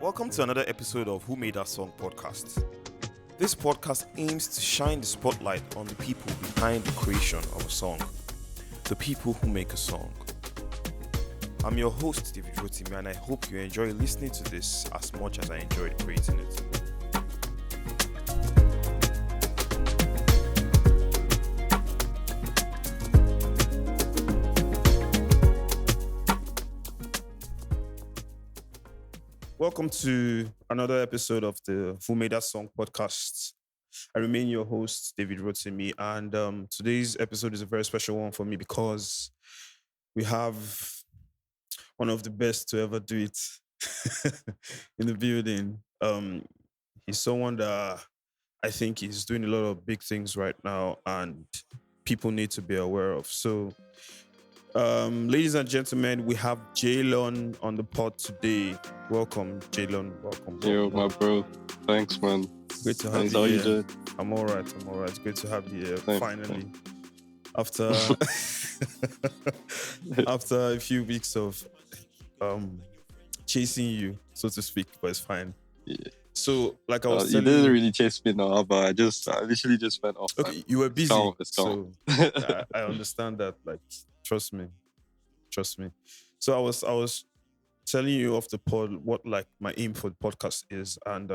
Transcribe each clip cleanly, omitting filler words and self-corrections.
Welcome to another episode of Who Made That Song podcast. This podcast aims to shine the spotlight on the people behind the creation of a song, the people who make a song. I'm your host, David Rotimi, and I hope you enjoy listening to this as much as I enjoyed creating it. Welcome to another episode of the Who Made That Song podcast. I remain your host, David Rotimi, and today's episode is a very special one for me because we have one of the best to ever do it in the building. He's someone that I think is doing a lot of big things right now and people need to be aware of. So, ladies and gentlemen, we have Jaylon on the pod today. Welcome, Jaylon. Welcome. Yo, my bro. Thanks, man. Great to have Thanks. you How you here. doing? I'm all right. It's great to have you here. Thanks. Finally, after after a few weeks of chasing you, so to speak, but it's fine. Yeah. So, like I was You telling didn't you, really chase me now, but I literally just went off. okay, you were busy, It's gone. so I understand that. Like, trust me. So I was telling you off the pod what like my aim for the podcast is, and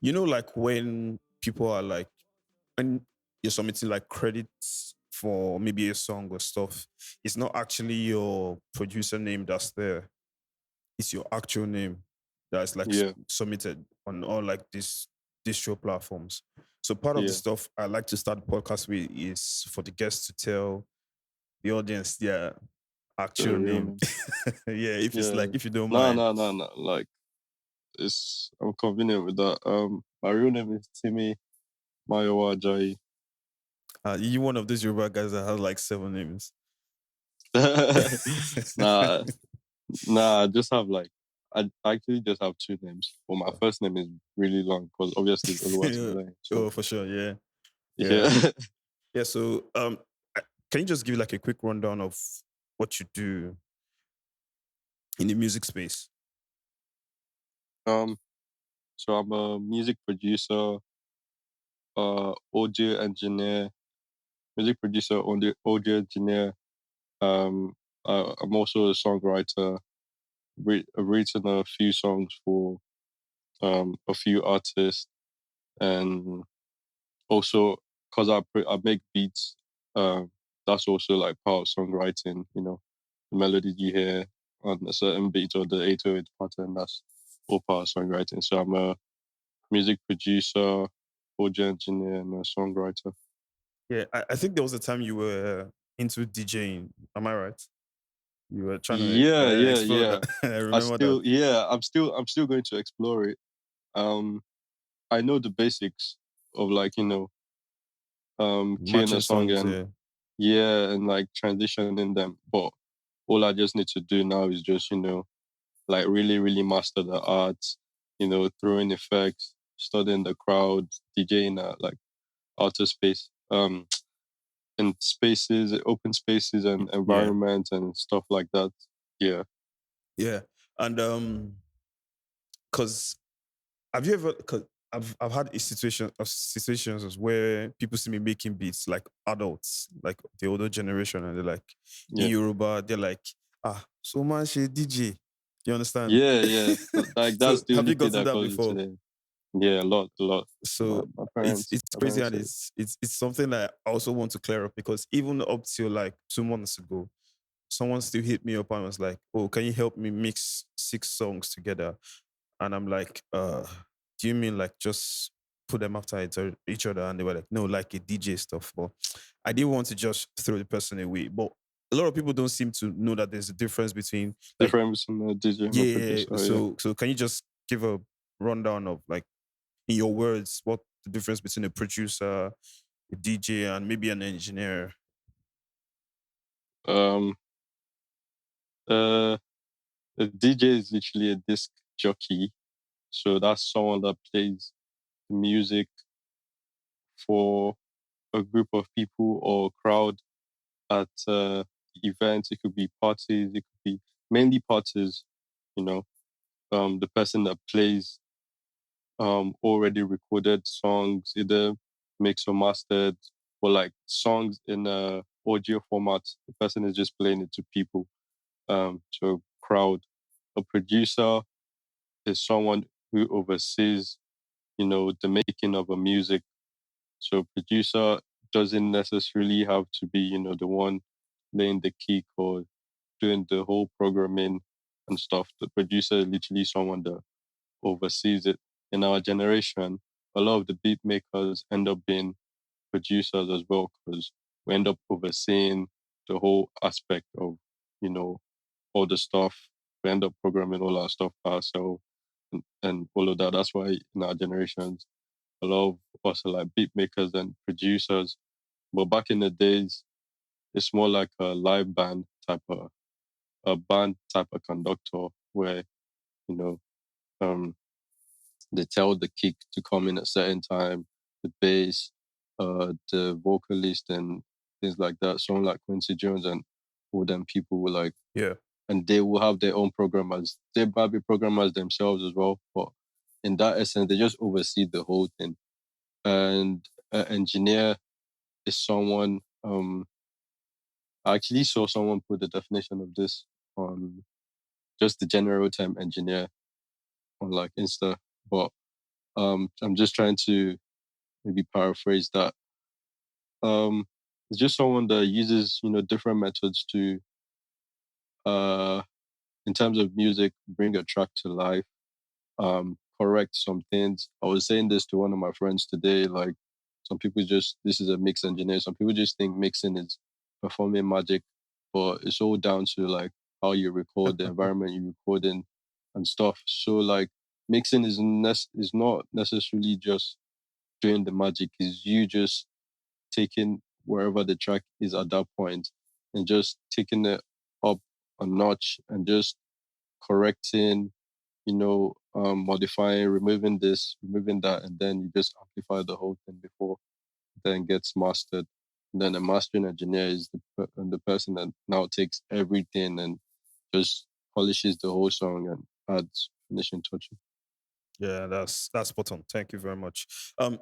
like when people are like when you're submitting like credits for maybe a song or stuff, it's not actually your producer name that's there. It's your actual name that's like Yeah. submitted on all like these distro platforms. So part of the Yeah. stuff I like to start the podcast with is for the guests to tell the audience their actual The real name. name. Yeah, if it's Yeah. like if you don't No. mind. Like, I'm convenient with that. My real name is Timmy Mayowa Ajayi. You one of those Yoruba guys that has like 7 names. Nah, I just have like I actually just have 2 names. But my first name is really long because obviously it's Oluwatimileyin. So Oh, for sure, yeah. yeah. Yeah, so can you just give like a quick rundown of what you do in the music space? So I'm a music producer, audio engineer, audio engineer. I'm also a songwriter. I've written a few songs for a few artists, and also because I make beats. That's also like part of songwriting. The melody you hear on a certain beat or the 808 pattern. That's all part of songwriting. So I'm a music producer, audio engineer, and a songwriter. Yeah, I think there was a time you were into DJing. Am I right? You were trying to explore Yeah. that. I remember that. I'm still going to explore it. I know the basics of like, keying Matching a song songs, and yeah. and like transitioning them. But all I just need to do now is just, like really, really master the art, throwing effects, studying the crowd, DJing at like outer space, in spaces, open spaces and environments and stuff like that. Yeah. Yeah. And because have you ever? Cause I've had situations where people see me making beats like adults, like the older generation, and they're like in Yoruba, they're like, so man, she DJ. You understand? Yeah. Like that's So the have only you thing gotten that that goes before? into there. Yeah, a lot. So My it's parents, crazy, and say- it's something that I also want to clear up because even up till like 2 months ago, someone still hit me up and was like, "Oh, can you help me mix 6 songs together?" And I'm like, do you mean like just put them after each other? And they were like, no, like a DJ stuff. But I didn't want to just throw the person away. But a lot of people don't seem to know that there's a difference between like, difference in the DJ and the producer. So can you just give a rundown of like in your words what the difference between a producer, a DJ, and maybe an engineer? Yeah. A DJ is literally a disc jockey. So that's someone that plays music for a group of people or crowd at events. It could be parties. It could be mainly parties, you know. the person that plays already recorded songs, either mixed or mastered, or like songs in a audio format. The person is just playing it to people, to a crowd. A producer is someone who oversees, the making of a music. So producer doesn't necessarily have to be, the one laying the kick or doing the whole programming and stuff. The producer is literally someone that oversees it. In our generation, a lot of the beat makers end up being producers as well because we end up overseeing the whole aspect of, you know, all the stuff. We end up programming all our stuff ourselves and all of that. That's why in our generations, a lot of us are like beat makers and producers. But back in the days, it's more like a live band type of a band type of conductor where, you know, um, they tell the kick to come in at certain time, the bass, the vocalist and things like that. Someone like Quincy Jones and all them people will like, Yeah. and they will have their own programmers. They might be programmers themselves as well, but in that essence, they just oversee the whole thing. And an engineer is someone. I actually saw someone put the definition of this on just the general term engineer on like Insta, but I'm just trying to maybe paraphrase that. It's just someone that uses different methods to uh in terms of music bring a track to life, correct some things. I was saying this to one of my friends today, like some people just this is a mix engineer. Some people just think mixing is performing magic, but it's all down to like how you record, the environment you record in and stuff. So like mixing is not necessarily just doing the magic, is you just taking wherever the track is at that point and just taking it up a notch and just correcting, modifying, removing this, removing that, and then you just amplify the whole thing before it then gets mastered. And then the mastering engineer is the person that now takes everything and just polishes the whole song and adds finishing touches. Yeah, that's spot on. Thank you very much.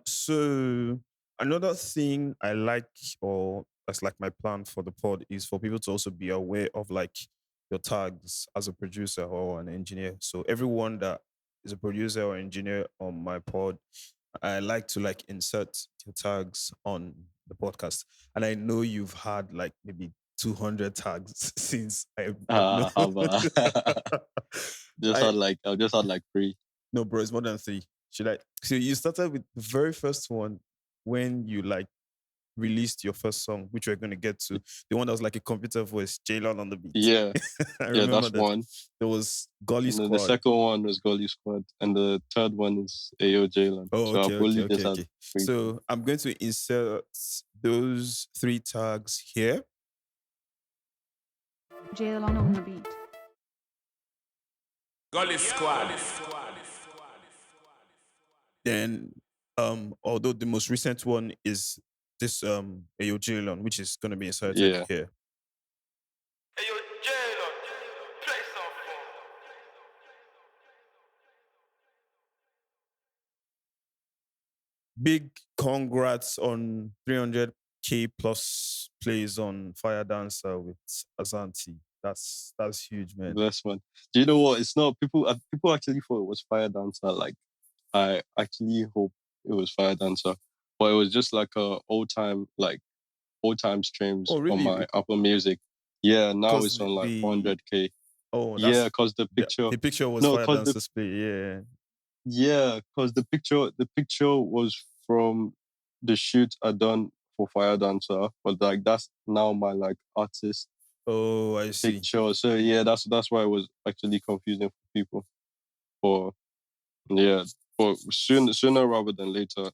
So another thing I like, or that's like my plan for the pod, is for people to also be aware of like your tags as a producer or an engineer. So everyone that is a producer or engineer on my pod, I like to like insert your tags on the podcast. And I know you've had like maybe 200 tags since I've known. Have I I've just had like three. No, bro, it's more than three. Should I? So you started with the very first one when you like released your first song, which we're going to get to. The one that was like a computer voice, Jaylon on the beat. Yeah, I yeah, remember that's that. one. There was Gully And then the Squad. second one was Gully Squad, and the third one is Ayo Jaylon. Oh, So okay, I've okay, only okay, just had okay. three. So I'm going to insert those three tags here. Jaylon on the beat. Gully Squad. Then, although the most recent one is this Ayo Jaylon, which is going to be inserted Yeah, here. Hey, yo, Jaylon, play some for Big congrats on 300K plus plays on Fire Dancer with Azanti. That's huge, man. bless one. Do you know what? It's not people. People actually thought it was Fire Dancer. Like I actually hope it was Fire Dancer, but it was just like a old time streams Oh, on really? my Apple Music. Yeah, now Because it's on like the 400K. oh, Yeah, that's because the picture. the picture was No, Fire because Dancer's play. Yeah. because the picture was from the shoot I done for Fire Dancer, but like that's now my like artist Oh, I see. picture. So yeah, that's why it was actually confusing for people. But yeah, but sooner rather than later,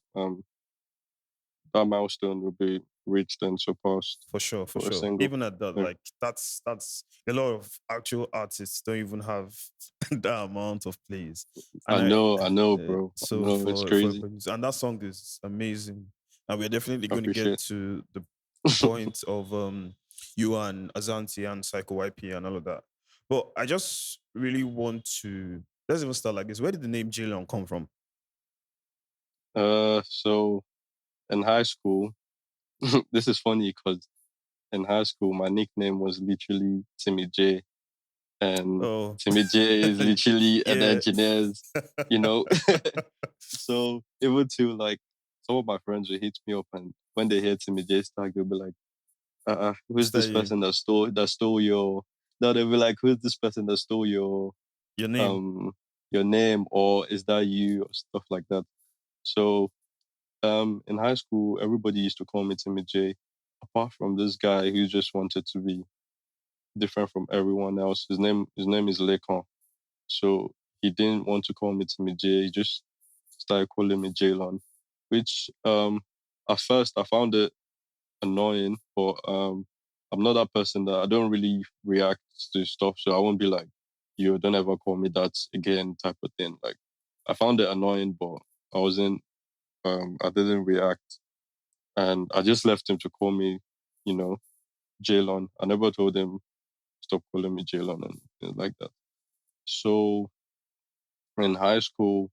that milestone will be reached and surpassed For sure, for for a sure. single. Even at that, Yeah. like that's a lot of actual artists don't even have that amount of plays. And I know, bro. I so know it's for a crazy. producer, and that song is amazing. And we're definitely I going to get appreciate. to the point of you and Azanti and Psycho YP and all of that. But I just really want to let's even start like this. Where did the name Jaylon come from? So in high school, this is funny because in high school my nickname was literally Timmy J, and Oh, Timmy J is literally an yeah. engineer's, you know. So even to like some of my friends will hit me up, and when they hear Timmy J Stack, they'll be like, Is who's that this you? person that stole your no, they'll be like, who's this person that stole Your name? um your name, or is that you, or stuff like that. So in high school everybody used to call me Timmy J, apart from this guy who just wanted to be different from everyone else. His name is Lekon. So he didn't want to call me Timmy J. He just started calling me Jaylon, which at first I found it annoying, but I'm not that person that I don't really react to stuff, so I won't be like, "You don't ever call me that again," type of thing. Like I found it annoying, but I wasn't. I didn't react, and I just left him to call me, you know, Jaylon. I never told him stop calling me Jaylon and things like that. So in high school,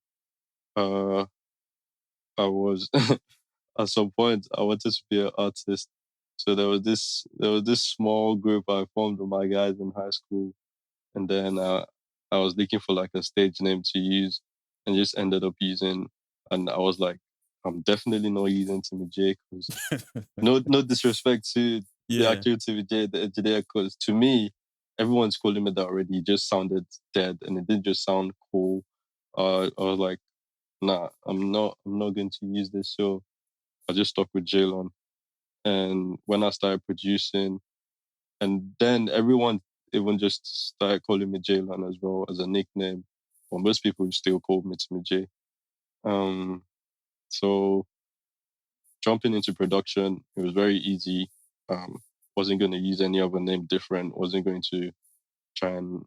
uh, I was at some point I wanted to be an artist. So there was this small group I formed with my guys in high school, and then I was looking for like a stage name to use, and just ended up using. And I was like, I'm definitely not using Timmy J, because no disrespect to the Yeah. actual Timmy J, the engineer, because to me everyone's calling me that already. It just sounded dead, and it didn't just sound cool. I was like, nah, I'm not going to use this. So I just stuck with Jaylon. And when I started producing, and then everyone even just started calling me Jaylon as well as a nickname. Well, most people still call me Timmy J. Um, so jumping into production, it was very easy. Wasn't going to use any other name different. Wasn't going to try and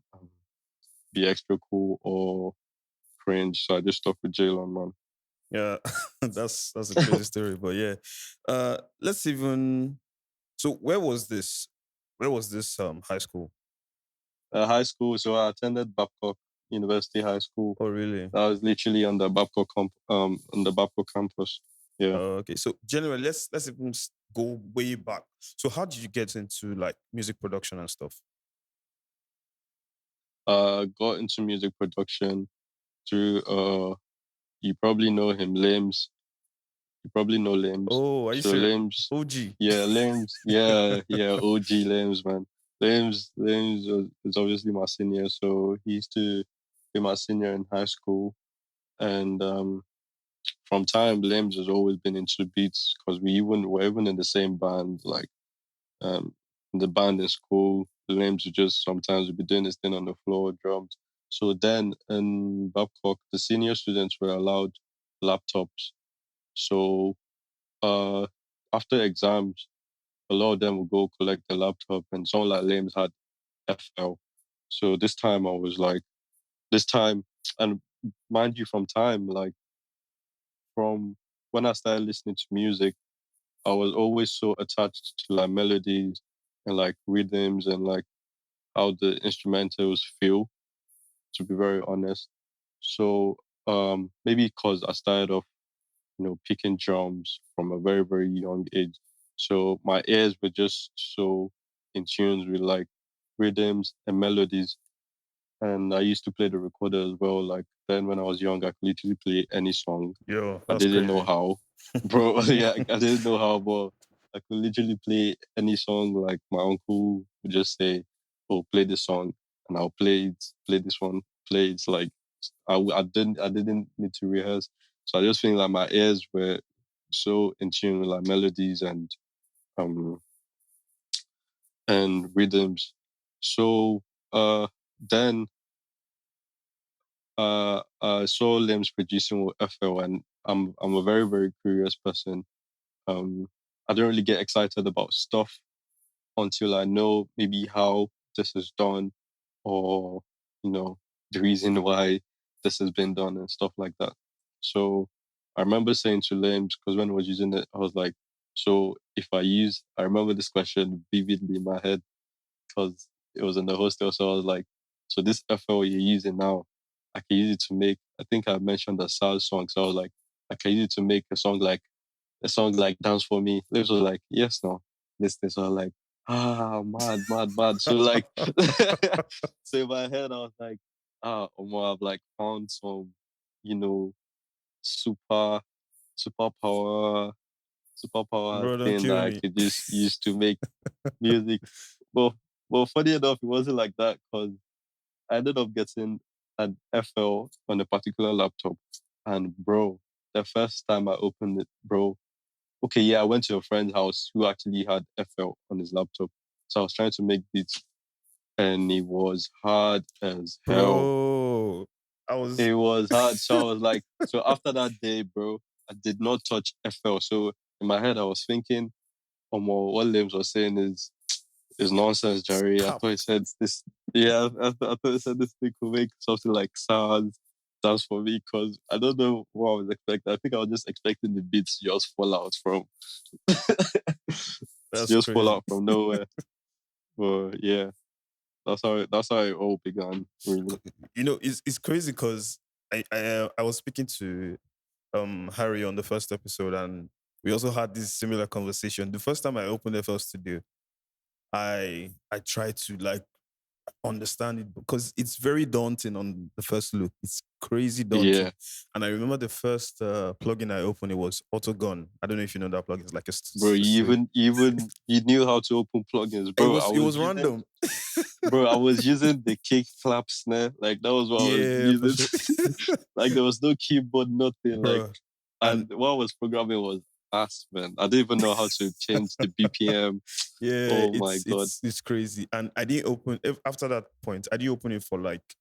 be extra cool or cringe. So I just stuck with Jaylon, man. Yeah. That's a crazy story. But yeah. Let's even so where was this? Where was this high school? High school, so I attended Babcock University High School. Oh really? I was literally on the Babcock campus. Yeah. Okay. So generally let's even go way back. So how did you get into like music production and stuff? Got into music production through you probably know him, Limbs. You probably know Limbs. Oh, are you So serious? Limbs, OG. yeah, Limbs, yeah, OG Limbs, man. Limbs is obviously my senior, so he used to be my senior in high school, and from time Limbs has always been into beats, because we're even in the same band, like um, the band in school. Limbs would just sometimes would be doing this thing on the floor, drums. So then in Babcock, the senior students were allowed laptops. So uh, after exams, a lot of them would go collect the laptop, and someone like Limbs had FL. So this time, and mind you, from time, like from when I started listening to music, I was always so attached to like melodies and like rhythms and like how the instrumentals feel, to be very honest. So maybe because I started off, picking drums from a very, very young age. So my ears were just so in tune with like rhythms and melodies. And I used to play the recorder as well. Like then when I was young, I could literally play any song. Yo, I that's didn't know crazy. how. Bro, yeah, I didn't know how, but I could literally play any song. Like my uncle would just say, "Oh, play this song," and I'll play it. Play this one. Play it. Like I didn't need to rehearse. So I just think like my ears were so in tune with like melodies um and rhythms. So then I saw Limbs producing with FL, and I'm a very, very curious person. Um, I don't really get excited about stuff until I know maybe how this is done, or you know the reason why this has been done and stuff like that. So I remember saying to Limbs, because when I was using it, I was like, so if I remember this question vividly in my head, because it was in the hostel. So I was like, so this FL you're using now, I can use it to make. I think I mentioned the sad song, so I was like, I can use it to make a song like Dance for Me. Lips was like, yes, no. This was like, mad, mad, mad. So like, so in my head, I was like, I've like found some, you know, super, superpower, superpower Bro, don't thing kill that I me. could just use to make music. But, but funny enough, it wasn't like that because I ended up getting an FL on a particular laptop. And bro, the first time I opened it, bro, okay, yeah, I went to a friend's house who actually had FL on his laptop. So I was trying to make beats and it was hard as hell. Bro, I was. It was hard. So I was like, so after that day, bro, I did not touch FL. So in my head, I was thinking, what Limbs was saying is nonsense, Jerry. I Cap. thought he said this. Yeah, I thought he said this thing could make something like sounds for me because I don't know what I was expecting. I think I was just expecting the beats to just fall out from That's just fall crazy. out from nowhere. But yeah, that's how it all began. Really. You know, it's crazy because I was speaking to Harry on the first episode, and we also had this similar conversation. The first time I opened FL Studio, I tried to like understand it because it's very daunting on the first look. It's crazy daunting. Yeah, And I remember the first plugin I opened, it was Autogun. I don't know if you know that plugin. It's like bro. You knew how to open plugins, it bro. was it was random. I was using the kick clap snare. Like that was what I was Yeah, for using. sure. Like there was no keyboard, nothing. Like, Bro. And and what I was programming was fast, man. I didn't even know how to change the BPM. yeah, Oh my god. it's crazy. And I didn't open after that point, I didn't open it for like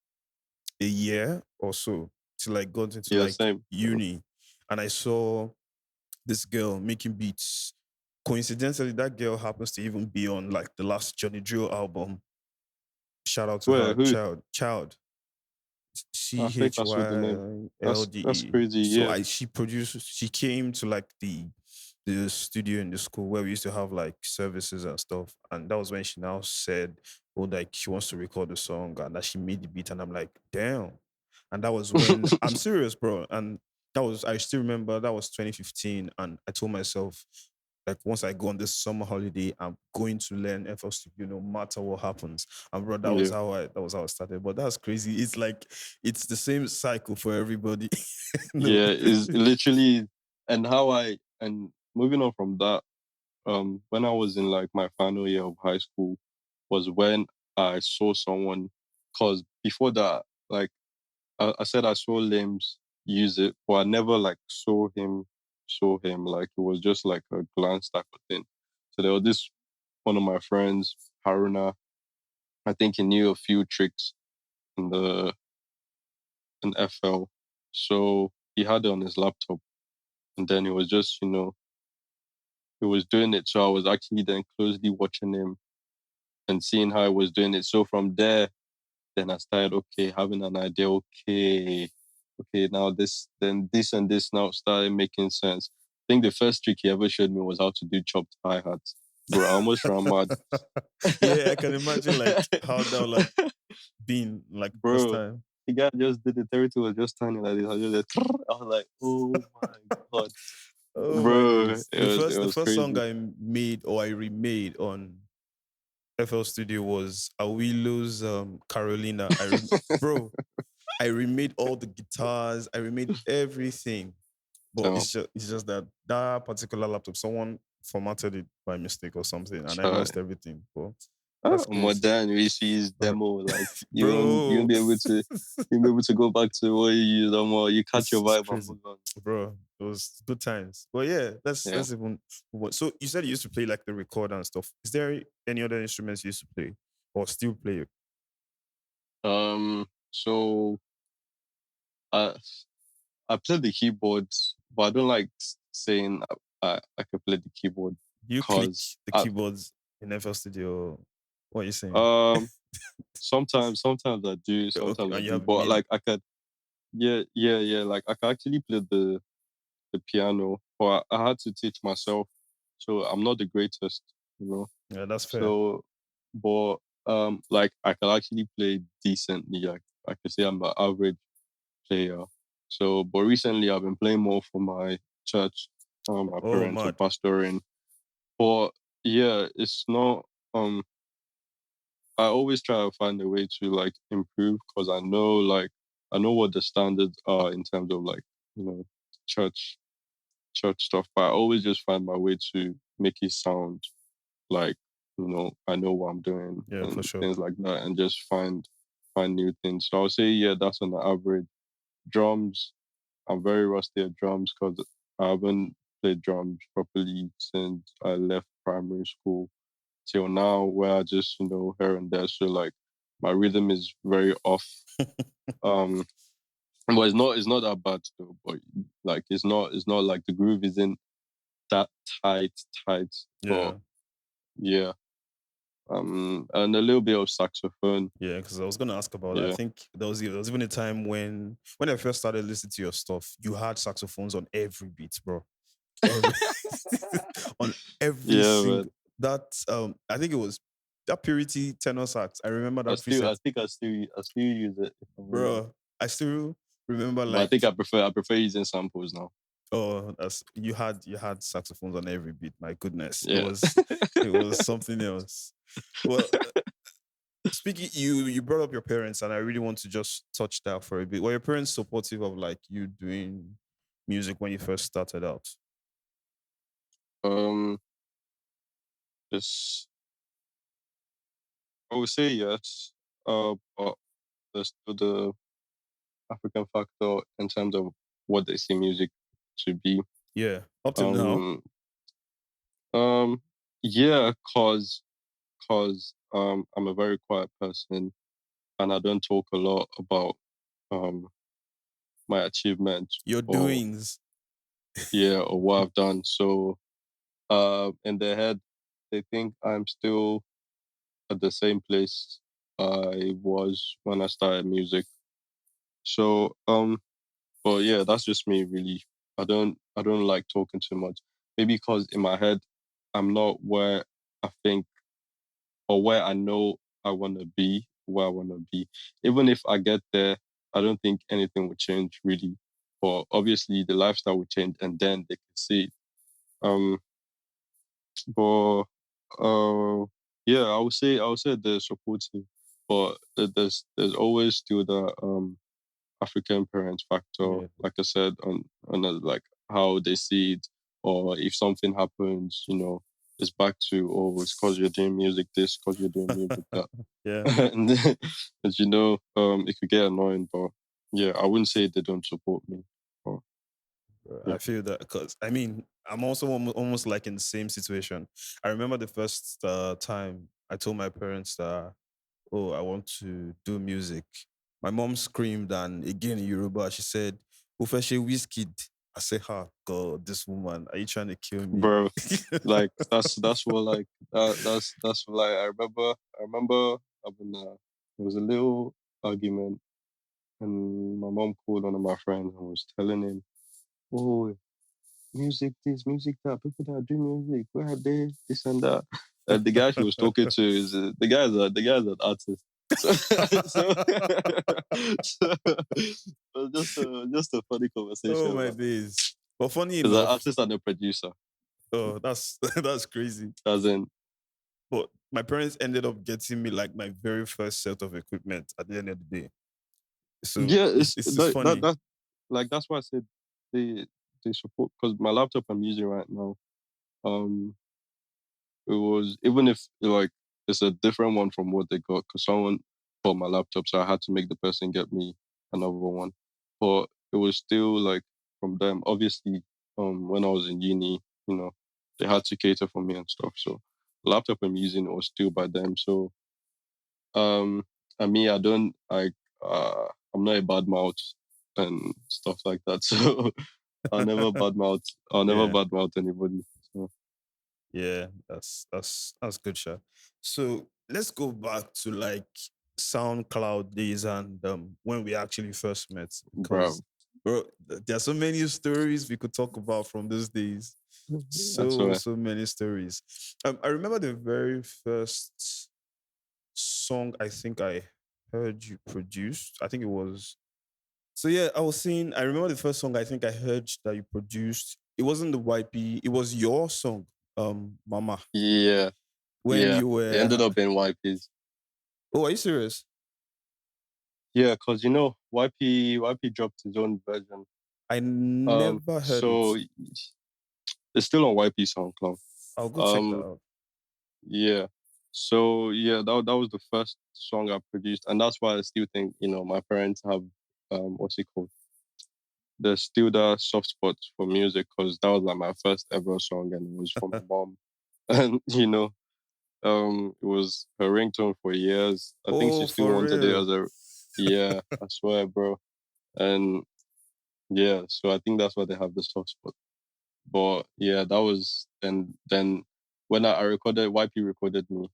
a year or so till I got into Yeah, like same. uni. And I saw this girl making beats. Coincidentally, that girl happens to even be on like the last Johnny Drill album. Shout out to Where her, who? Child. I think I saw the name. That's CHYLDE. crazy. So Yeah. she came to like the studio in the school where we used to have like services and stuff. And that was when she now said, oh, like she wants to record the song and that she made the beat. And I'm like, damn. And that was when I'm serious, bro. And I still remember that was 2015. And I told myself, like once I go on this summer holiday, I'm going to learn FL Studio no matter what happens. And bro, Yeah. that was how I started. But that's crazy. It's like it's the same cycle for everybody. No. Yeah. Is literally and how I and moving on from that, when I was in like my final year of high school was when I saw someone cause before that, like I said I saw Limbs use it, but I never like saw him. Like it was just like a glance type of thing. So there was this one of my friends, Haruna. I think he knew a few tricks in the in FL. So he had it on his laptop. And then he was just, he was doing it. So I was actually then closely watching him and seeing how he was doing it. So from there, then I started, okay, having an idea, okay, now this and this now started making sense. I think the first trick he ever showed me was how to do chopped hi-hats. Bro, I almost ran mad. Yeah, I can imagine like how that would like been like first Bro, time. the guy just did it. Everything was just tiny like this. I was like, oh my god. Oh my Bro, days. it The was first song crazy. I made or I remade on FL Studio was Awilo's Carolina. Bro, I remade all the guitars, I remade everything. But So, it's just that that particular laptop, someone formatted it by mistake or something, and I try. lost everything. But that's crazy, Modern, we see his bro. demo. Like you Bro. won't be able to go back to what you use no more. You catch your It's vibe and crazy, move on. bro. It was good times. But yeah, Yeah. let's even move on. So you said you used to play like the recorder and stuff. Is there any other instruments you used to play or still play? So I I play the keyboard, but I don't like saying I can play the keyboard You click because the I keyboards in FL Studio. What are you saying? um sometimes I do, Okay, sometimes I and you do, have but MIDI. like I could yeah. Like I can actually play the piano, but I had to teach myself, so I'm not the greatest, you know. Yeah, that's fair. So, but like I can actually play decently. Like I can say I'm average. player. So, but recently I've been playing more for my church. My Oh, parents are mad. pastoring. But yeah, it's not. I always try to find a way to like improve because I know what the standards are in terms of like you know church church stuff. But I always just find my way to make it sound like I know what I'm doing Yeah, for and sure. things like that, and just find new things. So I'll say yeah, that's on the average. Drums, I'm very rusty at drums because I haven't played drums properly since I left primary school till now, where I just here and there. So like my rhythm is very off. Um, but it's not that bad though. But like it's not like the groove isn't that tight tight. But Yeah. yeah, and a little bit of saxophone. Yeah, because I was gonna ask about that. I Yeah, think there was even a time when I first started listening to your stuff, you had saxophones on every beat, bro. Every on every yeah, man. single that I think it was that Purity tenor sax. I remember that I preset, think I still use it if I'm honest. bro. I still remember But I think like I prefer using samples now. oh that's you had saxophones on every beat. My goodness. It Yeah. was it was something else. Well, speaking, you brought up your parents, and I really want to just touch that for a bit. Were your parents supportive of like you doing music when you first started out? um, it's I would say yes. But there's still the African factor in terms of what they see music to be. Yeah, up till now. Um, um, yeah, cause I'm a very quiet person and I don't talk a lot about um my achievements Your or doings. or what I've done. So in their head, they think I'm still at the same place I was when I started music. So but yeah, that's just me really. I don't like talking too much. Maybe because in my head I'm not where I think or where I know I wanna be, where I wanna be. Even if I get there, I don't think anything would change really. But obviously the lifestyle would change and then they could see it. Um but yeah, I would say they're supportive. But there's always still the African parent factor, Yeah. like I said, on like how they see it, or if something happens, it's back to it's because you're doing music this, because you're doing music that, Yeah. and as it could get annoying. But yeah, I wouldn't say they don't support me. But I yeah, feel that because I mean I'm also almost like in the same situation. I remember the first time I told my parents that oh I want to do music. My mom screamed and again in Yoruba she said, "Ufeshe whiskey." I said, "Ha God, this woman, are you trying to kill me?" bro, like that's what like that's what, like I remember having there was a little argument, and my mom called one of my friends and was telling him, "Oh, music this, music that, people that do music, where are they? This and that." And the guy she was talking to is the guy's an artist. So, so, so just a funny Oh conversation, my man. days. But funny He's an enough, artist and a producer, oh, that's that's crazy. as in, But my parents ended up getting me like my very first set of equipment at the end of the day. So yeah, it's funny. like that's why I said they they support because my laptop I'm using right now. Um, it was even if like it's a different one from what they got because someone bought my laptop, so I had to make the person get me another one. But it was still like from them. Obviously, when I was in uni, they had to cater for me and stuff. So the laptop I'm using was still by them. So um, and me, I'm not a bad mouth and stuff like that. So I'll never badmouth. I'll never Yeah. badmouth anybody. So Yeah, that's good, sure. So let's go back to like SoundCloud days and when we actually first met bro, because bro, there are so many stories we could talk about from those days. that's So why. so many stories. I remember the very first song I think I heard you produced. I think it was So yeah, I was saying. I remember the first song I think I heard that you produced. It wasn't the YP. It was your song, Mama. Yeah, When yeah. you It ended were. up being YP's. Oh, are you serious? Yeah, because YP dropped his own version. I never heard it. So it's still on YP SoundCloud. I'll go check that Um, out. yeah. So yeah, that was the first song I produced, and that's why I still think my parents have what's it called? There's still that soft spot for music because that was like my first ever song, and it was from my mom, and it was her ringtone for years. I think she Oh, still for wanted it real? as a yeah, I swear, bro. And yeah, so I think that's why they have the soft spot. But yeah, that was then when I recorded YP recorded me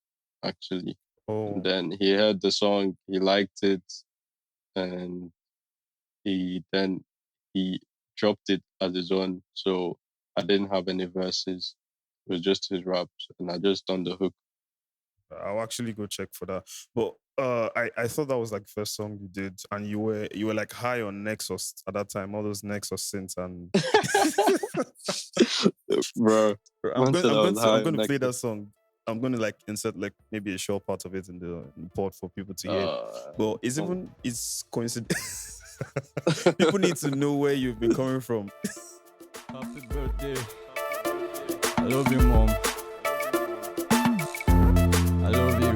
actually. And Oh, then he heard the song, he liked it, and he dropped it as his own. So I didn't have any verses. It was just his raps, and I just done the hook. I'll actually go check for that. But I thought that was like the first song you did, and you were like high on Nexus at that time, all those Nexus synths, and Bro, I'm man going said I'm I going was to I'm high going on to play Nexus. that song. I'm going to like insert like maybe a short part of it in the pod for people to hear. But it's coincidence. People need to know where you've been coming from. Happy birthday. I love you, mom. I love you.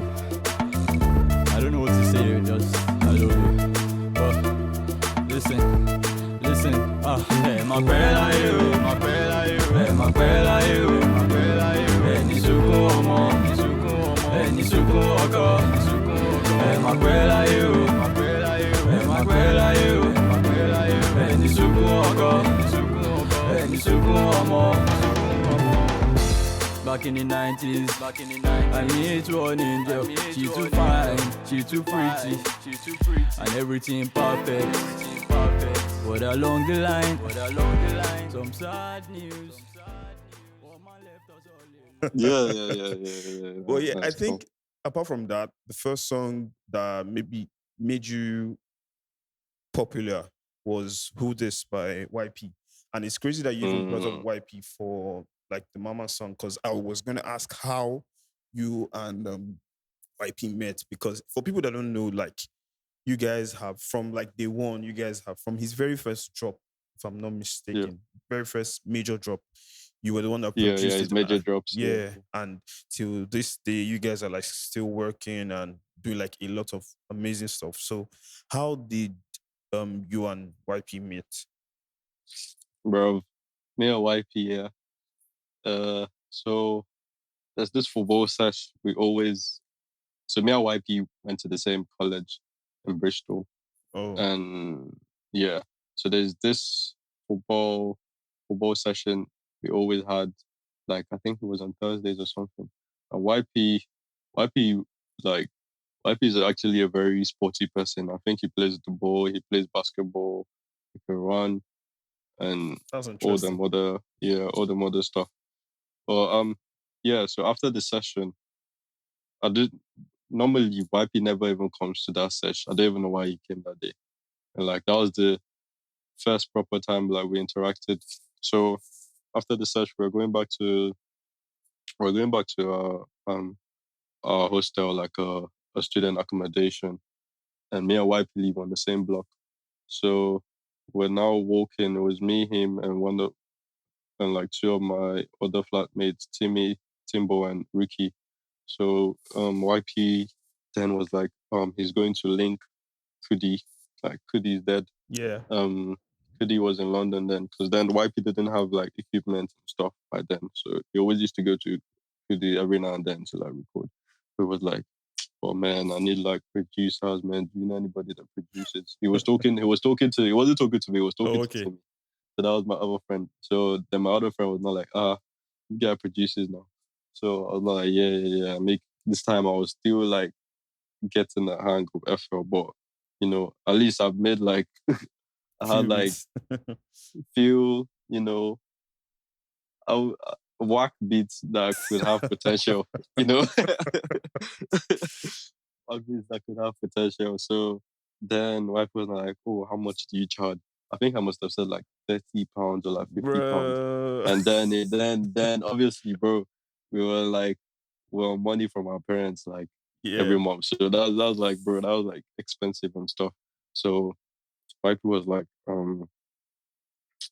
I don't know what to say, just I love you. But listen. Hey, my prayer like you, my prayer like you. Hey, my prayer like you, my prayer like you. Hey, Nisuku Omo, Hey, Nisuku Oko, Hey, my prayer like you, my prayer like you. Hey, my prayer like you, my prayer like you. Hey, Nisuku Oko, Hey, Nisuku Omo. Back in the 90s, I meet one angel. She too fine, she too pretty, and everything perfect. But along the line, some sad news. Oh, man left us all alone. Yeah. Well, yeah, I That's cool. think apart from that, the first song that maybe made you popular was Who This by YP. And it's crazy that you even brought up Mm, YP for like the Mama song, because I was going to ask how you and YP met. Because for people that don't know, like you guys have from like day one, you guys have from his very first drop, if I'm not yeah, mistaken, very first major drop, you were the one that yeah. produced His it. major drops. Yeah. Yeah, and till this day, you guys are like still working and doing like a lot of amazing stuff. So, how did you and YP meet? Bro, me and YP. Yeah. So there's this football sesh. So me and YP went to the same college in Bristol, Oh, and yeah. So there's this football session we always had. Like I think it was on Thursdays or something. And YP like YP is actually a very sporty person. I think he plays the ball, he plays basketball, he can run, and that's interesting. all the other stuff. But yeah. So after the session, I did normally YP never even comes to that session. I don't even know why he came that day. And like that was the first proper time like we interacted. So after the session, we're going back to our hostel, like a student accommodation, and me and YP live on the same block. So we're now walking. It was me, him, and like two of my other flatmates, Timmy, Timbo, and Ricky. So YP then was like, he's going to link Kudi. Like Kudi's dead. Yeah, Kudi was in London then, because then YP didn't have like equipment and stuff by then. So he always used to go to Kudi every now and then to like record. It was like, oh man, I need like producers, man. Do you know anybody that produces? He wasn't talking to me, he was talking oh, to okay. Timmy. So that was my other friend. So then my other friend was not like, you guy produces now. So I was not like, yeah. Make this time I was still like getting the hang of FL, but at least I've made like I Few had like bits. few, whack beats that could have potential, whack beats that could have potential. So then wife was like, "Oh, how much do you charge?" I think I must have said like £30 or like £50. Bruh. And then obviously, bro, we were like, well, money from our parents like Yeah. every month. So that was like, bro, that was like expensive and stuff. So wife was like,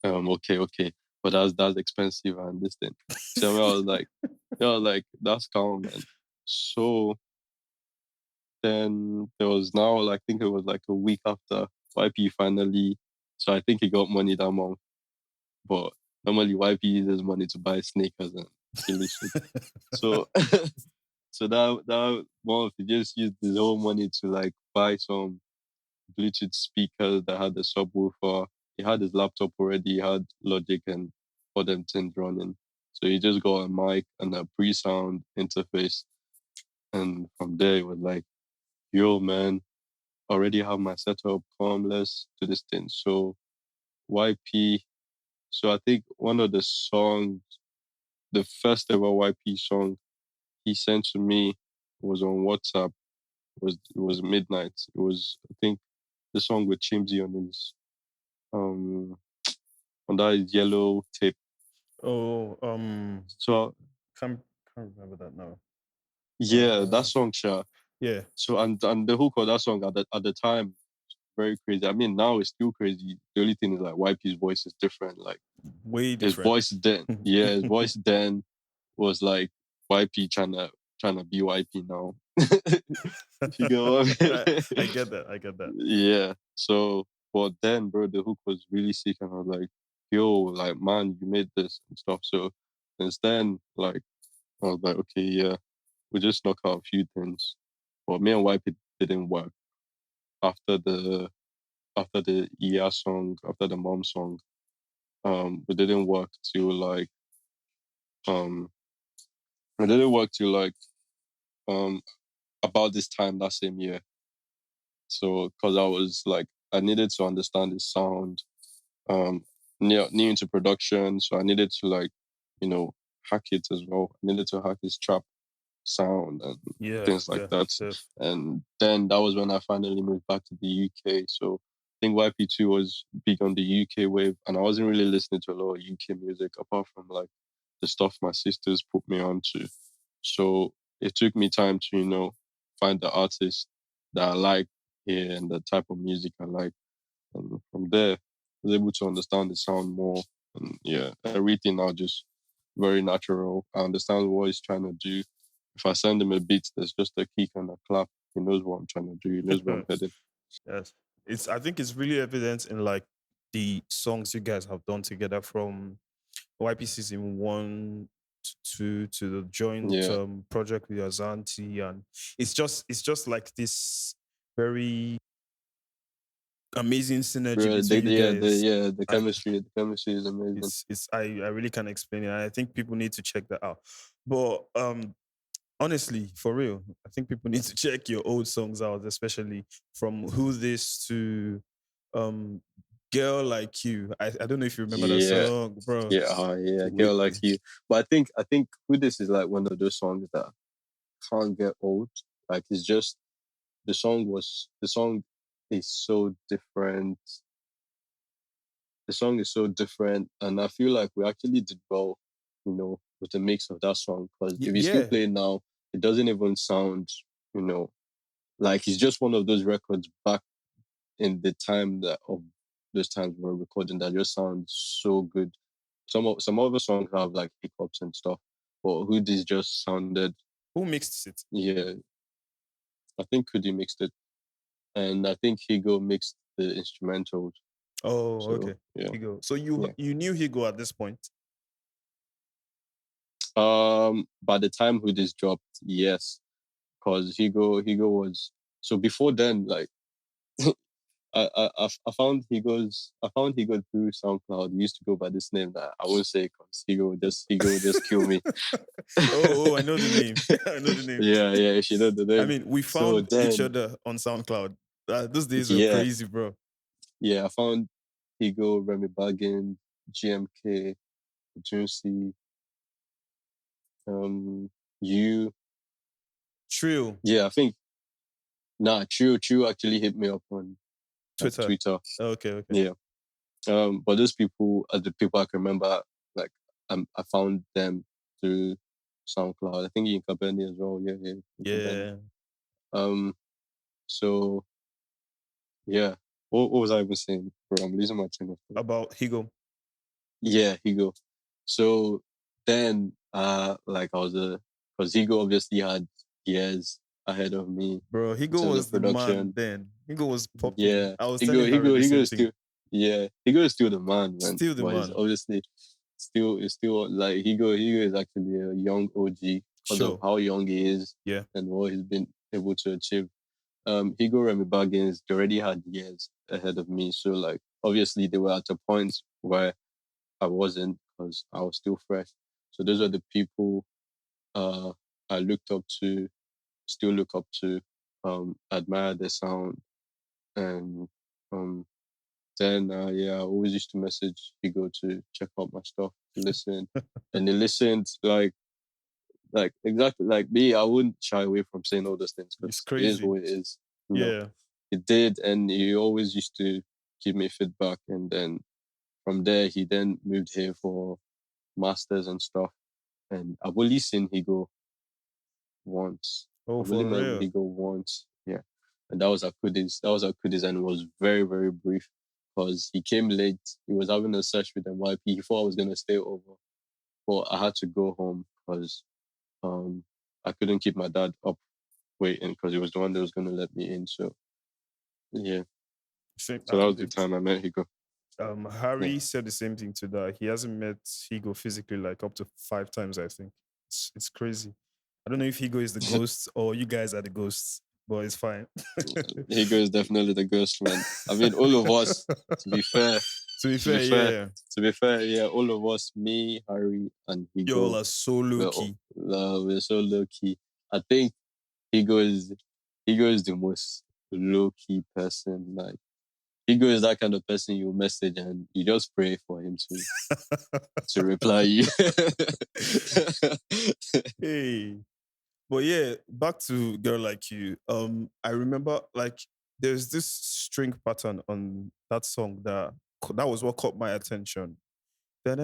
okay, but that's expensive and this thing. So I was like, that's calm, man. So then there was now, like, I think it was like a week after YP finally. So I think he got money that month. But normally YP uses money to buy sneakers and silly shit. So so that month he just used his whole money to like buy some Bluetooth speakers that had the subwoofer. He had his laptop already, he had Logic and all them things running. So he just got a mic and a pre-sound interface. And from there it was like, yo man, already have my setup, come, let's do this thing. So YP, so I think one of the songs, the first ever YP song he sent to me was on WhatsApp. It was midnight. It was, I think, the song with Chimsy um on that yellow tape. Oh, So can't remember that now. yeah, that song, sure. Yeah. So and the hook of that song at the time, very crazy. I mean, now it's still crazy. The only thing is like YP's voice is different. Like Way his different. voice then, his voice then was like YP trying to be YP now. You get what I mean? I get that. I get that. Yeah. So, but then, bro, the hook was really sick, and I was like, "Yo, like, man, you made this and stuff." So, since then, like, I was like, "Okay, yeah, we just knock out a few things." But me and YP didn't work after the ER song, after the mom song. We didn't work till like um, we didn't work till like um about this time that same year. So, because I was like, I needed to understand his sound, new into production, so I needed to like, hack it as well. I needed to hack his trap sound and Yeah. things like Yeah. that. Yes. And then that was when I finally moved back to the UK. So I think YP2 was big on the UK wave, and I wasn't really listening to a lot of UK music apart from like the stuff my sisters put me on to. So it took me time to, find the artist that I like here and the type of music I like. And from there, I was able to understand the sound more. And yeah, everything now just very natural. I understand what he's trying to do. If I send him a beat, there's just a kick and a clap. He knows what I'm trying to do. He knows where I'm headed. Yes. I think it's really evident in like the songs you guys have done together from YP season 1 to 2 to the joint Yeah. project with Azanti, and it's just like this very amazing synergy Bro, between you guys. the chemistry is amazing. I really can't explain it. I think people need to check that out. But honestly, for real, I think people need to check your old songs out, especially from Who This to um Girl Like You. I don't know if you remember that Yeah. song, bro. Yeah, We- girl like you. But I think who this is like one of those songs that can't get old. Like it's just the song is so different. The song is so different, and I feel like we actually did well, with the mix of that song. Because if you still yeah. play it now, it doesn't even sound, like it's just one of those records back in the time that of those times we were recording that just sounds so good. Some other songs have like hiccups and stuff, but who this just sounded, Who mixed it? yeah. I think Kudi mixed it, and I think Higo mixed the instrumentals. Oh, So okay. yeah. Higo. So you knew Higo at this point? By the time who this dropped, yes, because Higo was, so before then, like I found Higo through SoundCloud. He used to go by this name that I won't say because Higo would just kill me. I know the name. I know the name. Yeah, she know the name. I mean, we So found each then, other on SoundCloud. Those days were yeah, crazy, bro. I found Higo, Remy Baggins, GMK, Juicy, you. Trill. Yeah, I think True actually hit me up on Twitter. Twitter. Okay. Yeah. But those people are the people I can remember. Like, I found them through SoundCloud. I think in Kabeni as well. Yeah. In Kabeni. Yeah. So yeah. What was I even saying? Bro, I'm losing my train of thought. About Higo. Yeah, Higo. So then, like I was because Higo obviously had years ahead of me Bro, in Higo terms was of the man production. then. Higo was popping. Yeah, I was telling Harry the Higo same is thing. still, yeah, Higo is still the man, man. Still the But he's man. obviously still like Higo is actually a young OG because of Sure. how young he is. Yeah. And what he's been able to achieve. Higo Remy Baggins, they already had years ahead of me. So like obviously they were at a point where I wasn't because I was still fresh. So those are the people I looked up to, still look up to, admire their sound. And then I always used to message Higo to check out my stuff, to listen. And he listened like exactly like me. I wouldn't shy away from saying all those things It's because it is crazy. what it is. Yeah. He did, and he always used to give me feedback. And then from there, he then moved here for masters and stuff. And I've only seen Higo once. Oh, I've only for met real. Higo once. Yeah. And that was at Kudis. That was at Kudis, and it was very, very brief because he came late. He was having a search with NYP. He thought I was going to stay over. But I had to go home because I couldn't keep my dad up waiting because he was the one that was going to let me in. So, yeah. Same So that was the time I met Higo. Harry said the same thing to that. He hasn't met Higo physically like up to 5 times, I think. It's crazy. I don't know if Higo is the ghost or you guys are the ghosts, but it's fine. Higo is definitely the ghost, man. I mean, all of us, to be fair, To be fair, yeah, all of us, me, Harry, and Higo, y'all are so low key. we're so low key. I think Higo is the most low key person. Like Higo is that kind of person you message and you just pray for him to reply you. Hey. But yeah, back to Girl Like You. I remember like there's this string pattern on that song that was what caught my attention. Bro,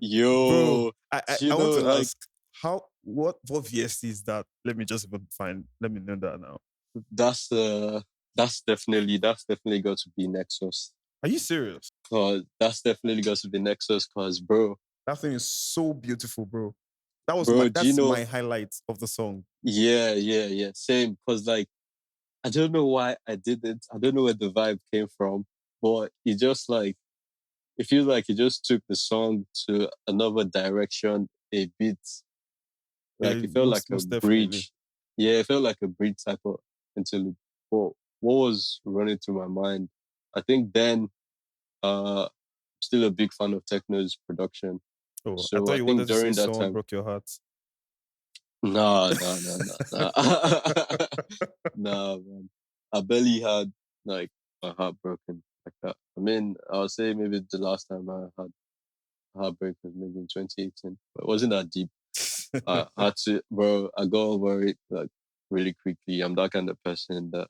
Yo, I want to like ask what VST is that? Let me just even let me know that now. that's definitely got to be Nexus. Are you serious? That's definitely got to be Nexus, cause bro, that thing is so beautiful, bro. That's my highlight of the song. Yeah. Same, cause like I don't know why I did it. I don't know where the vibe came from, but it just like it feels like it just took the song to another direction a bit. Like it felt like a bridge. Yeah, it felt like a bridge type of interlude. But what was running through my mind? I think then still a big fan of Techno's production. Oh, so I thought you wanted to say during that someone time broke your heart. Nah. Nah, man. I barely had like my heart broken like that. I mean, I'll say maybe the last time I had a heartbreak was maybe in 2018, but it wasn't that deep. I had to, bro. I got over it like really quickly. I'm that kind of person that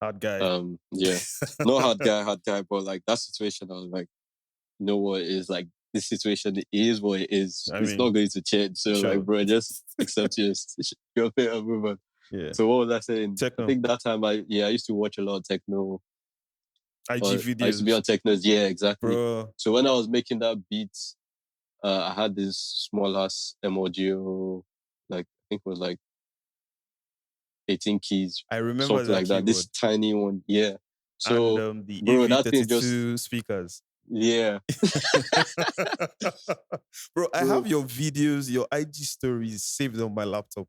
hard guy. Yeah, not hard guy, but like that situation, I was like, you know what it is like. This situation is what it is. It's not going to change. So sure. like, bro, just accept your fate and move on. Yeah. So what was I saying? Techno. I think that time I used to watch a lot of techno. IG videos. I used to be on technos. Yeah, exactly. Bro. So when I was making that beat, I had this small ass M-Audio, like I think it was like 18 keys. I remember something that like that. keyboard. This tiny one. Yeah. So and the bro, EV32 that thing just speakers. Yeah. Bro, I have your videos, your IG stories saved on my laptop.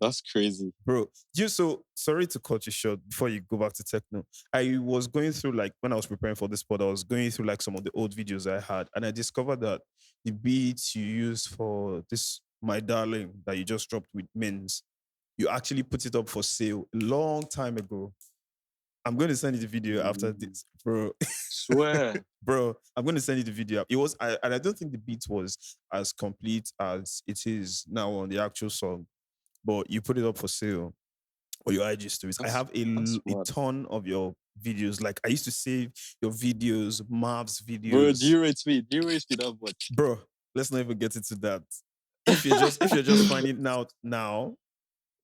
That's crazy. Bro, so sorry to cut you short before you go back to techno. I was going through like when I was preparing for this pod, I was going through like some of the old videos I had, and I discovered that the beats you used for this My Darling that you just dropped with Mins, you actually put it up for sale a long time ago. I'm going to send you the video after this, bro. Swear. Bro, I'm going to send you the video. It was, and I don't think the beat was as complete as it is now on the actual song, but you put it up for sale. or your IG stories. I have That's a mad. ton of your videos. Like I used to save your videos, Marv's Bro, videos. do you rate me? Do you rate me that much? Bro, let's not even get into that. If you're just finding out now,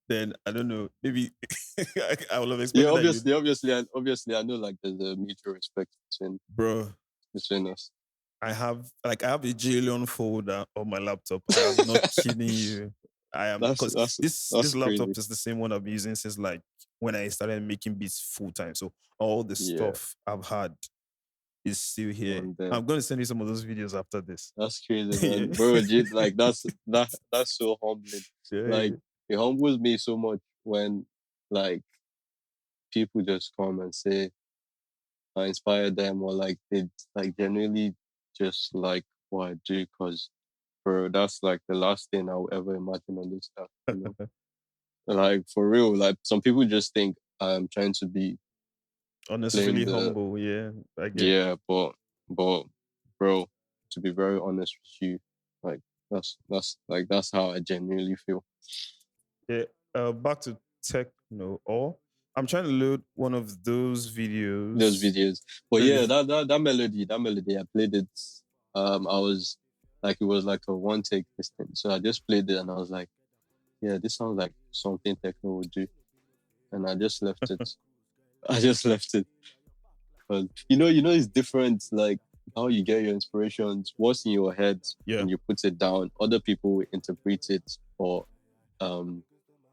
then I don't know. Maybe I would have Yeah, expected that you, obviously, I know like there's a mutual respect bro. between us. I have a Jaylon folder on my laptop. I am not kidding you. I am, That's because that's this that's laptop crazy. is the same one I've been using since like when I started making beats full time. So all the Yeah, stuff I've had is still here. and then I'm going to send you some of those videos after this. that's crazy, Yeah. man. Bro, like that's so humbling. Yeah. Like it humbles me so much when like people just come and say I inspire them or like they like genuinely just like what I do because bro, that's like the last thing I'll ever imagine on this stuff, you know. Like for real, like some people just think I'm trying to be playing Unnecessarily the humble. Yeah, I get. yeah, but bro, to be very honest with you, like that's how I genuinely feel. Yeah. Back to techno. Or I'm trying to load one of those Those videos. videos. But Those yeah, vid- that melody, I played it. I was like it was like a one take this thing. So I just played it and I was like, yeah, this sounds like something techno would do. And I just left it. I just left it. Because it's different like how you get your inspirations, what's in your head yeah. and you put it down. Other people will interpret it or um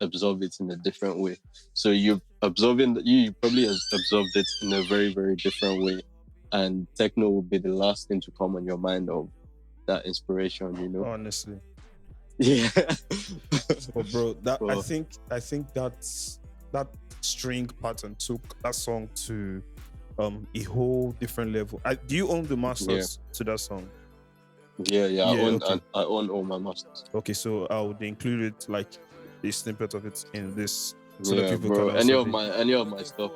absorb it in a different way. So you probably absorbed it in a very, very different way. And techno will be the last thing to come on your mind of that inspiration, you know? Honestly. Yeah. But bro, that I Well, think that string pattern took that song to a whole different level. Do you own the masters to that song? yeah. Yeah, okay. I own all my masters. Okay, so I would include it like a snippet of it in this so that Yeah, people bro. can also be. Any of my stuff,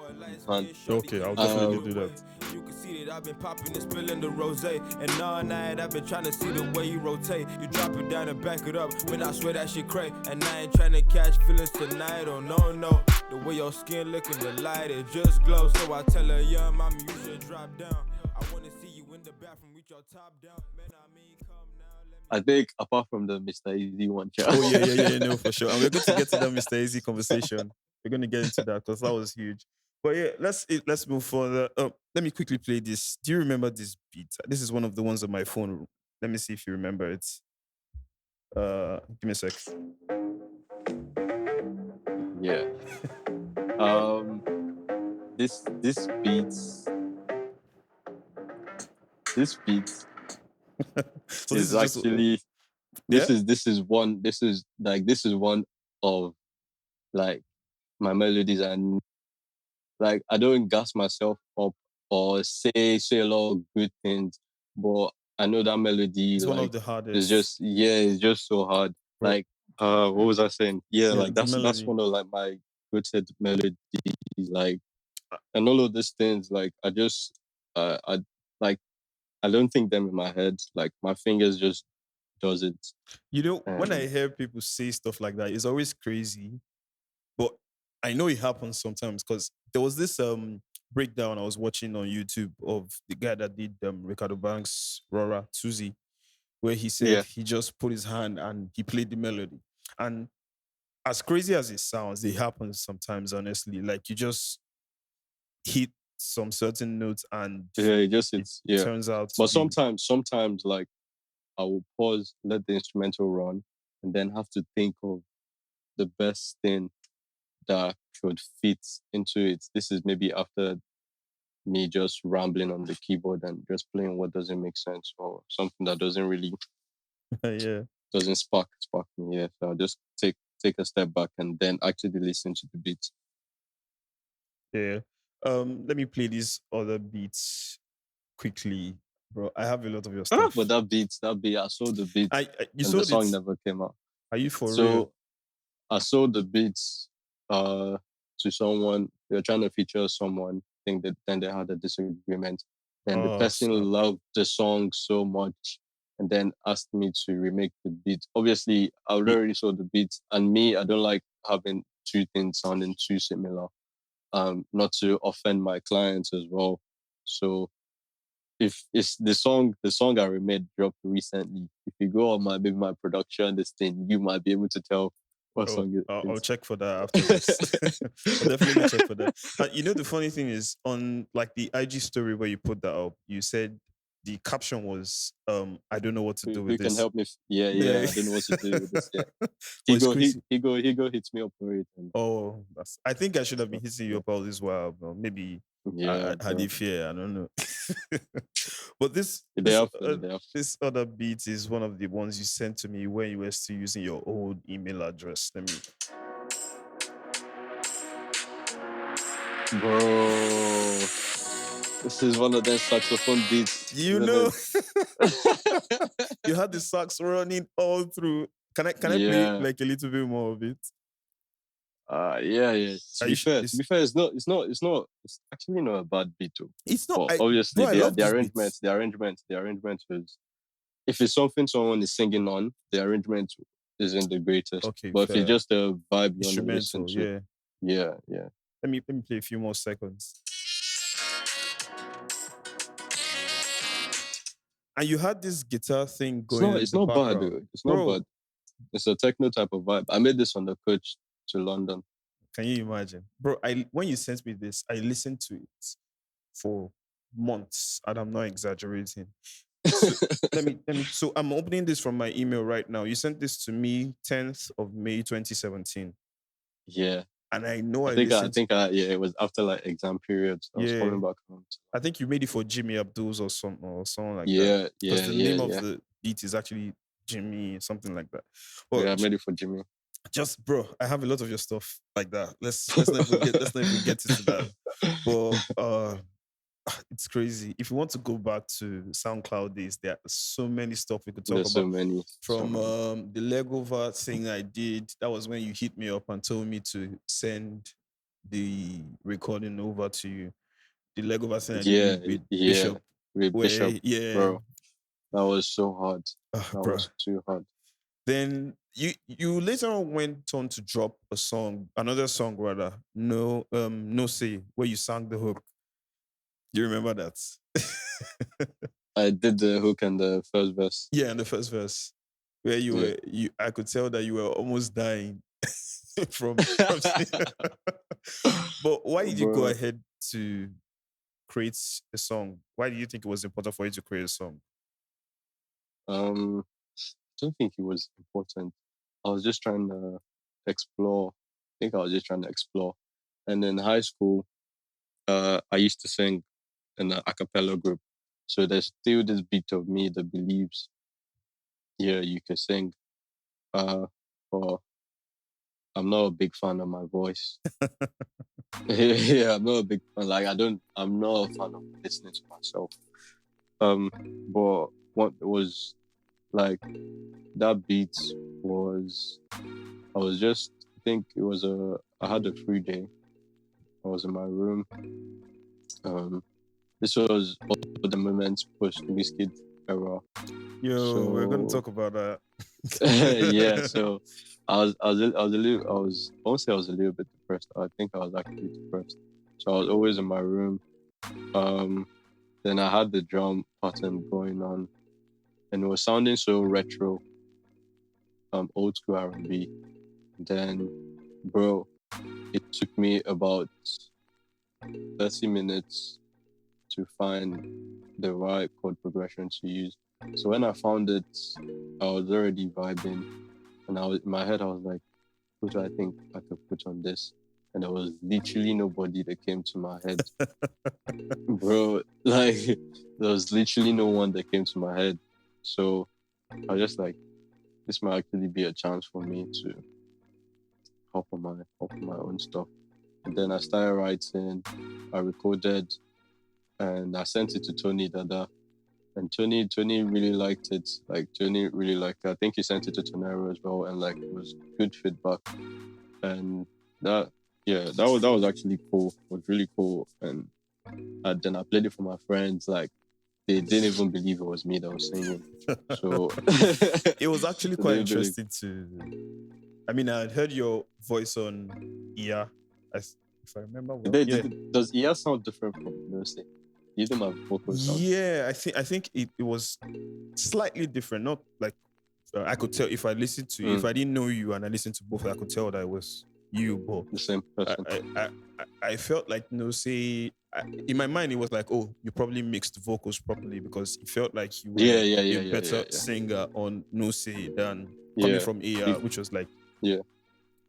man. Okay, I'll definitely do that. You can see that I've been popping and spilling the rosé. And all night I've been trying to see the way you rotate. You drop it down and back it up. When I swear that shit cray. And I ain't trying to catch feelings tonight. Oh no. The way your skin look in the light, it just glows. So I tell her, young mommy, you should drop down. I wanna see you in the bathroom with your top down. Man, I mean, come now. I think apart from the Mr. Easy one, Oh yeah, no, for sure. And we're going to get to that Mr. Easy conversation. We're going to get into that because that was huge. But yeah, let's move further. Let me quickly play this. Do you remember this beat? This is one of the ones on my phone. Let me see if you remember it. Give me a sec. Yeah. This beats. This beat So is this is just actually yeah. this is one of like my melodies and like I don't gas myself up or say a lot of good things, but I know that melody It's one like of the it's hardest. just so hard. Bro. Like what was I saying? Yeah, Yeah, like the that's melody. one of like my good set melodies, like and all of these things, like I like I don't think them in my head. Like my fingers just does it. You know, when I And hear people say stuff like that, it's always crazy. But I know it happens sometimes because there was this breakdown I was watching on YouTube of the guy that did Ricardo Banks' Rora Tuzi, where he said yeah, he just put his hand and he played the melody. And as crazy as it sounds, it happens sometimes, honestly. Like you just hit some certain notes and it just it it's yeah. turns out to But be sometimes like I will pause, let the instrumental run, and then have to think of the best thing that could fit into it. This is maybe after me just rambling on the keyboard and just playing what doesn't make sense or something that doesn't really yeah. doesn't spark me. Yeah, so I'll just take a step back and then actually listen to the beat. Yeah. Let me play these other beats quickly, bro. I have a lot of your stuff. But that beat, I saw the beat You and the sold song it. never came out. Are you for real? So I sold the beats to someone. They were trying to feature someone. I think that then they had a disagreement. And the person Snap. loved the song so much and then asked me to remake the beat. Obviously, I already sold the beat. And me, I don't like having two things sounding too similar. Not to offend my clients as well. So if it's the song I remade dropped recently, if you go on my production this thing, you might be able to tell what song it I'll is. check for that after this. I'll definitely check for that. You know, the funny thing is, on like the IG story where you put that up, you said the caption was, "I don't know what to do with Who can this." help me? Yeah, I don't know what to do with this. Yeah, But it's crazy. he go hits me up for it. And Oh, I think I should have been hitting you yeah, up all this while, but maybe yeah, I had bro. a fear. I don't know. But The day after. this other beat is one of the ones you sent to me when you were still using your old email address. Let me. Bro, this is one of them saxophone beats. You know, you had the sax running all through. Can I play Yeah. like a little bit more of it? Yeah. To Are be you fair, it's- it's actually not a bad beat too. It's not. But obviously, I love the these arrangement, beats. the arrangement is, if it's something someone is singing on, the arrangement isn't the greatest. Okay, But if fair. it's just a vibe you want to listen Instrumental, to, yeah. yeah. Let me play a few more seconds. And you had this guitar thing going It's in the not bad, background. dude. It's not Bro, bad. It's a techno type of vibe. I made this on the coach to London. can you imagine? Bro, when you sent me this, I listened to it for months, and I'm not exaggerating. So, let me so I'm opening this from my email right now. You sent this to me 10th of May 2017. Yeah. And I know I think it was after like exam periods. I was Yeah. coming back home. I think you made it for Jimmy Abdul's or something like that. Yeah, Because the name of yeah. the beat is actually Jimmy, something like that. Yeah, But I made it for Jimmy. just bro, I have a lot of your stuff like that. Let's not even get into that. But it's crazy. If you want to go back to SoundCloud days, there are so many stuff we could talk There's about. so many. From the Lego VAT thing I did, that was when you hit me up and told me to send the recording over to you. The Lego VAT thing I did with Bishop. With Bishop, Yeah. bro. That was so hard. That Bro. was too hard. Then you later on went on to drop another song rather, No Say, where you sang the hook. Do you remember that? I did the hook and the first verse. Yeah, in the first verse, where I could tell that you were almost dying from. But why did you go ahead to create a song? Why do you think it was important for you to create a song? I don't think it was important. I was just trying to explore. And in high school, I used to sing in an a cappella group. So there's still this beat of me that believes, yeah, you can sing. But I'm not a big fan of my voice. Yeah, I'm not a big fan. I'm not a fan of listening to myself. But what was like that beat was, I had a free day. I was in my room. This was also the moments post Wizkid era. We're gonna talk about that. Yeah, so I won't say I was a little bit depressed. I think I was actually depressed. So I was always in my room. Then I had the drum pattern going on, and it was sounding so retro, old school R&B. Then, bro, it took me about 30 minutes to find the right chord progression to use. So when I found it, I was already vibing, and in my head, I was like, "Who do I think I could put on this?" And there was literally nobody that came to my head, bro. Like, there was literally no one that came to my head. So I was just like, this might actually be a chance for me to hop on my own stuff. And then I started writing. I recorded, and I sent it to Tony Dada. And Tony really liked it. I think he sent it to Tonero as well, and it was good feedback. And that was actually cool. It was really cool. And then I played it for my friends. They didn't even believe it was me that was singing. So it was actually quite interesting to. I mean, I had heard your voice on Iya. If I remember well. Does ER sound different from Nursing? You do my vocal sound. Yeah, I think it was slightly different. Not like I could tell if I listened to if I didn't know you and I listened to both, I could tell that it was you. But The same person. I felt like in my mind it was like, oh, you probably mixed vocals properly because it felt like you were a better singer on No Say than coming from AR, which was like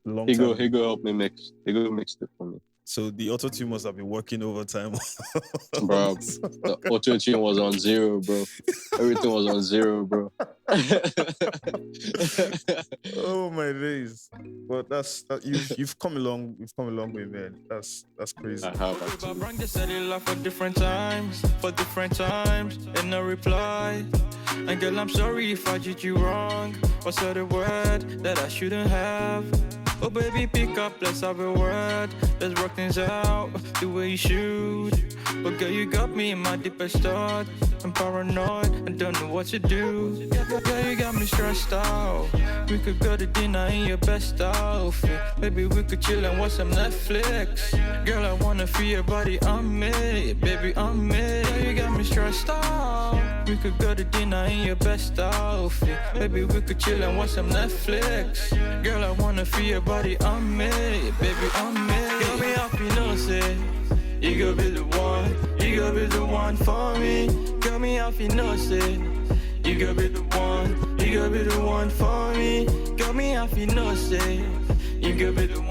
long time. He go help me mix. He go mix it for me. So the auto tune must have been working overtime. Bro, the auto tune was on 0, bro. Everything was on 0, bro. Oh my days! But you've come a long way, man. That's crazy. I have actually. Bring the cellular for different times, and no reply. And girl, I'm sorry if I did you wrong, or said a word that I shouldn't have. Oh baby, pick up, let's have a word. Let's work things out the way you should. But girl, you got me in my deepest thought. I'm paranoid and don't know what to do. Girl, you got me stressed out. We could go to dinner in your best outfit. Maybe we could chill and watch some Netflix. Girl, I wanna feel your body on me. Baby, on me. Girl, you got me stressed out. We could go to dinner in your best outfit. Maybe we could chill and watch some Netflix. Girl, I wanna feel your body on me, baby, on me. Got me up, you know, say you go be the one for me. Got me up, you know, say you go be the one for me. Got me up, you know, say you go be the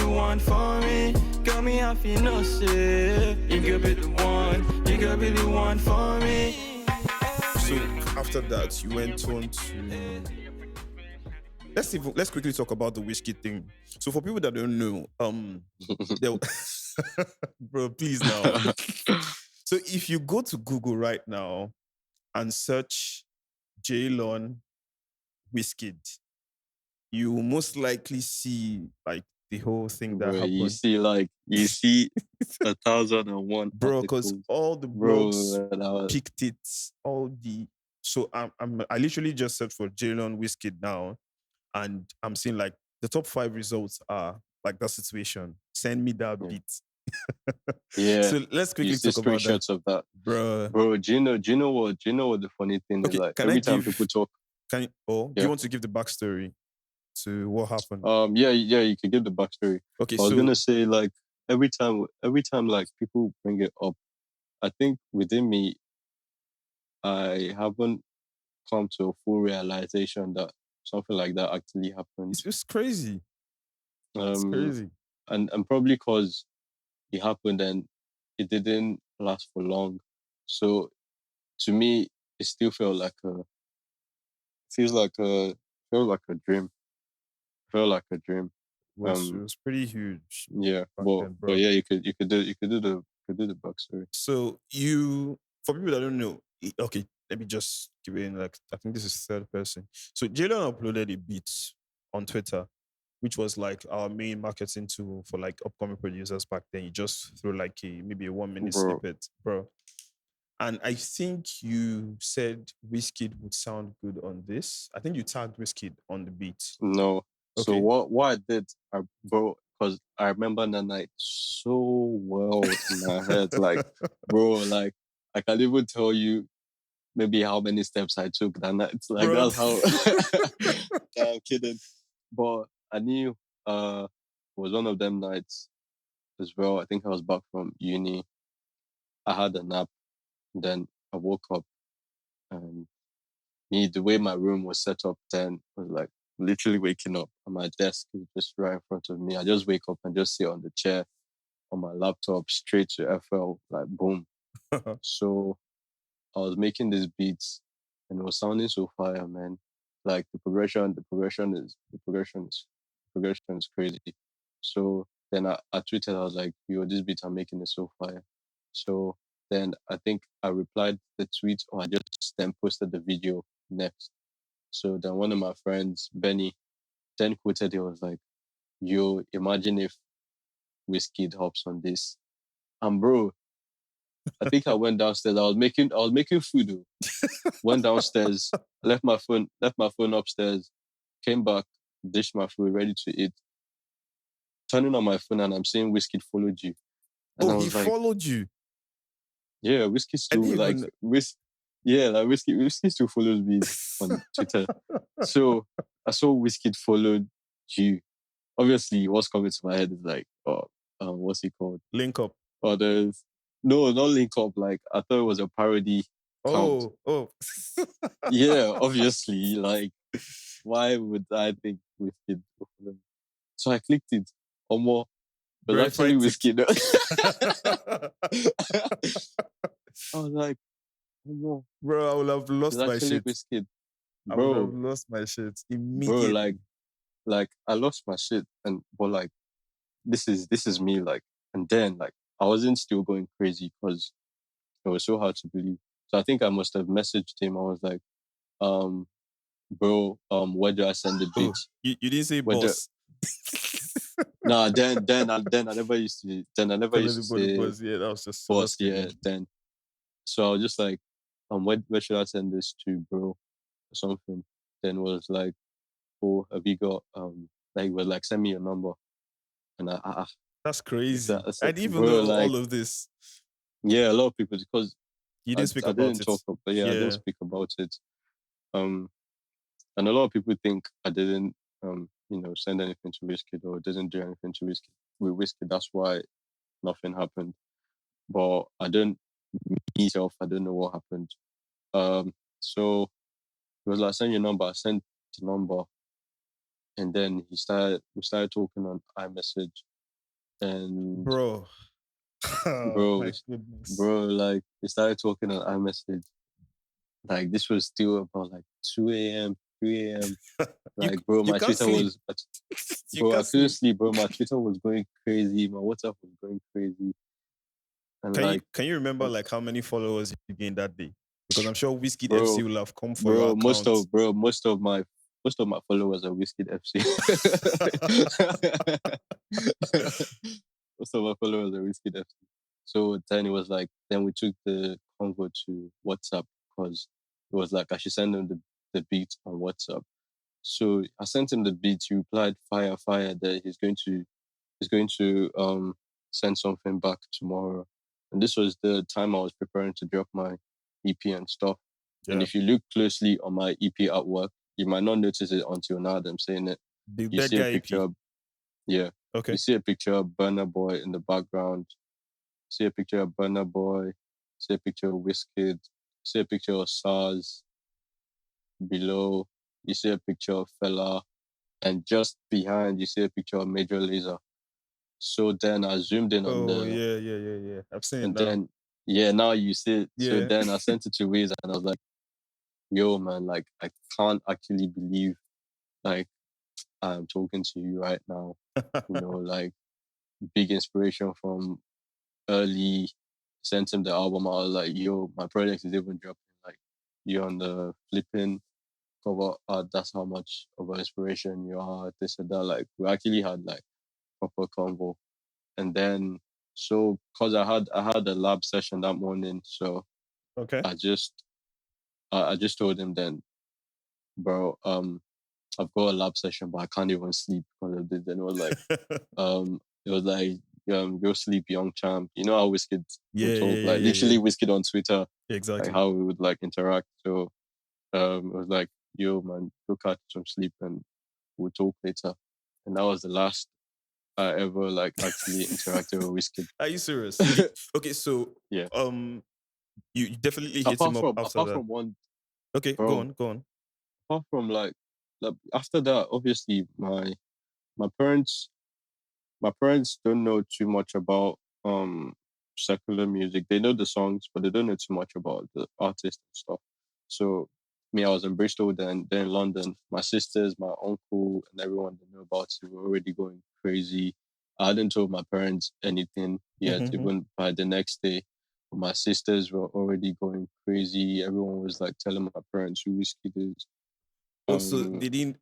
one for me. Got me up, you know, say you go be the one for me. So after that, you went on to. Let's quickly talk about the whiskey thing. So for people that don't know, bro, please now. So if you go to Google right now and search Jaylon Whiskey, you will most likely see like the whole thing that happened. You see 1,001. Bro, because all the blogs picked it, so I literally just searched for Jaylon Whiskey now. And I'm seeing like the top 5 results are like that situation. Send me that beat. Yeah. So let's quickly talk about screenshots of that, bro. Bro, do you know what the funny thing is? Like every time people talk. Do you want to give the backstory to what happened? Yeah, you can give the backstory. Okay, I was gonna say like every time like people bring it up, I think within me, I haven't come to a full realization that something like that actually happened. It's just crazy. It's crazy. And probably because it happened and it didn't last for long. So to me, it still felt like a dream. Felt like a dream. It was pretty huge. Yeah, but yeah, you could do the backstory. So for people that don't know, okay, let me just give it in like I think this is third person. So Jaylon uploaded a beat on Twitter, which was like our main marketing tool for like upcoming producers back then. You just throw like maybe a 1-minute snippet, bro. And I think you said Wizkid would sound good on this. I think you tagged Wizkid on the beat. No. Okay. So what I did, bro, because I remember that night so well in my head. Like, bro, like I can't even tell you maybe how many steps I took that night. It's like, bro. That's how. I'm kidding. But I knew it was one of them nights as well. I think I was back from uni. I had a nap. Then I woke up and the way my room was set up then was like literally waking up and my desk is just right in front of me. I just wake up and just sit on the chair on my laptop straight to FL, like boom. So I was making these beats and it was sounding so fire, man. Like the progression is crazy. So then I tweeted, I was like, yo, this beat I'm making is so fire. So then I think I replied the tweet or I just then posted the video next. So then one of my friends, Benny, then quoted, he was like, yo, imagine if Wizkid hops on this. And bro, I think I went downstairs. I was making food though. Went downstairs, left my phone upstairs, came back, dished my food, ready to eat. turning on my phone and I'm seeing Whiskey followed you. And I Oh, he was like, followed you. yeah, Whiskey I still didn't like even. Whiskey still follows me on Twitter. So I saw Whiskey followed you. Obviously, what's coming to my head is like, what's he called? Link up. Or there's no, not link up. Like I thought it was a parody count. Oh. Yeah, obviously. Like, why would I think Whiskey? So I clicked it. Or more. It was actually Verified Whiskey. tick. I was like, no, Bro, I would have it's lost my actually shit. Whiskey. I would have Bro, lost my shit bro, immediately. like I lost my shit, but like this is me, like, and then like I wasn't still going crazy because it was so hard to believe. So I think I must have messaged him. I was like, bro, where do I send the Oh, beat? you didn't say Where do boss. Nah, then I never used to Tell anybody say boss. Yeah, that was just so boss, that's yeah. Then so I was just like, where should I send this to, bro? Or something. Then was like, oh, have you got like was like send me your number. And that's crazy. it's I didn't even bro, know like all of this. yeah, a lot of people because You didn't speak I about didn't it. talk about, yeah, I didn't speak about it. And a lot of people think I didn't send anything to Whiskey or didn't do anything to Whiskey with Whiskey. That's why nothing happened. But I don't myself, I don't know what happened. So it was like send your number, I sent the number, and then we started talking on iMessage, and Bro. Oh, bro, my goodness. like we started talking on iMessage. Like this was still about like 2 a.m., 3 a.m. Like bro, you my can't Twitter sleep. was You bro, I can't couldn't sleep. sleep, bro. My Twitter was going crazy, my WhatsApp was going crazy. And like Can you remember like how many followers you gained that day? Because I'm sure Whiskey bro, FC will have come for your most account. of my followers are Whiskey FC. Most of my followers are Whiskey FC. So then it was like, then we took the convo to WhatsApp because it was like I should send him the beat on WhatsApp. So I sent him the beat. He replied, "Fire, fire!" That he's going to send something back tomorrow. And this was the time I was preparing to drop my EP and stuff. And Yeah. if you look closely on my EP artwork, you might not notice it until now that I'm saying it. The You dead see a guy picture EP. of, yeah. Okay. You see a picture of Burna Boy in the background. See a picture of Burna Boy. See a picture of Wizkid. See a picture of SARS below. You see a picture of Fella. And just behind, you see a picture of Major Lazer. So then I zoomed in on Oh, yeah. I've seen it and now. then, yeah, now you see it. So Yeah. then I sent it to Wiz and I was like, yo, man, like, I can't actually believe, like, I'm talking to you right now. Like, big inspiration from early, sent him the album. I was like, yo, my project is even dropping. Like, you're on the flipping cover art. That's how much of an inspiration you are. This and that. Like, we actually had, like, proper convo. And then, so, cause I had a lab session that morning, so Okay. I just told him then, bro, I've got a lab session, but I can't even sleep because of this. Then it was like, go sleep, young champ. You know how Wizkid would talk, like literally Wizkid on Twitter, Exactly. like how we would like interact. So it was like, yo, man, go catch some sleep and we'll talk later. And that was the last I ever like actually interacted with Wizkid. Are you serious? Okay, so Yeah. you definitely hit him up after apart that. from one, Okay, bro, go on. apart from like after that, obviously my parents don't know too much about secular music. They know the songs, but they don't know too much about the artist and stuff. So me, I was in Bristol, then in London. My sisters, my uncle, and everyone that knew about it were already going crazy. I hadn't told my parents anything yet, even by the next day. But my sisters were already going crazy. Everyone was like telling my parents who Whiskey is. Also, they didn't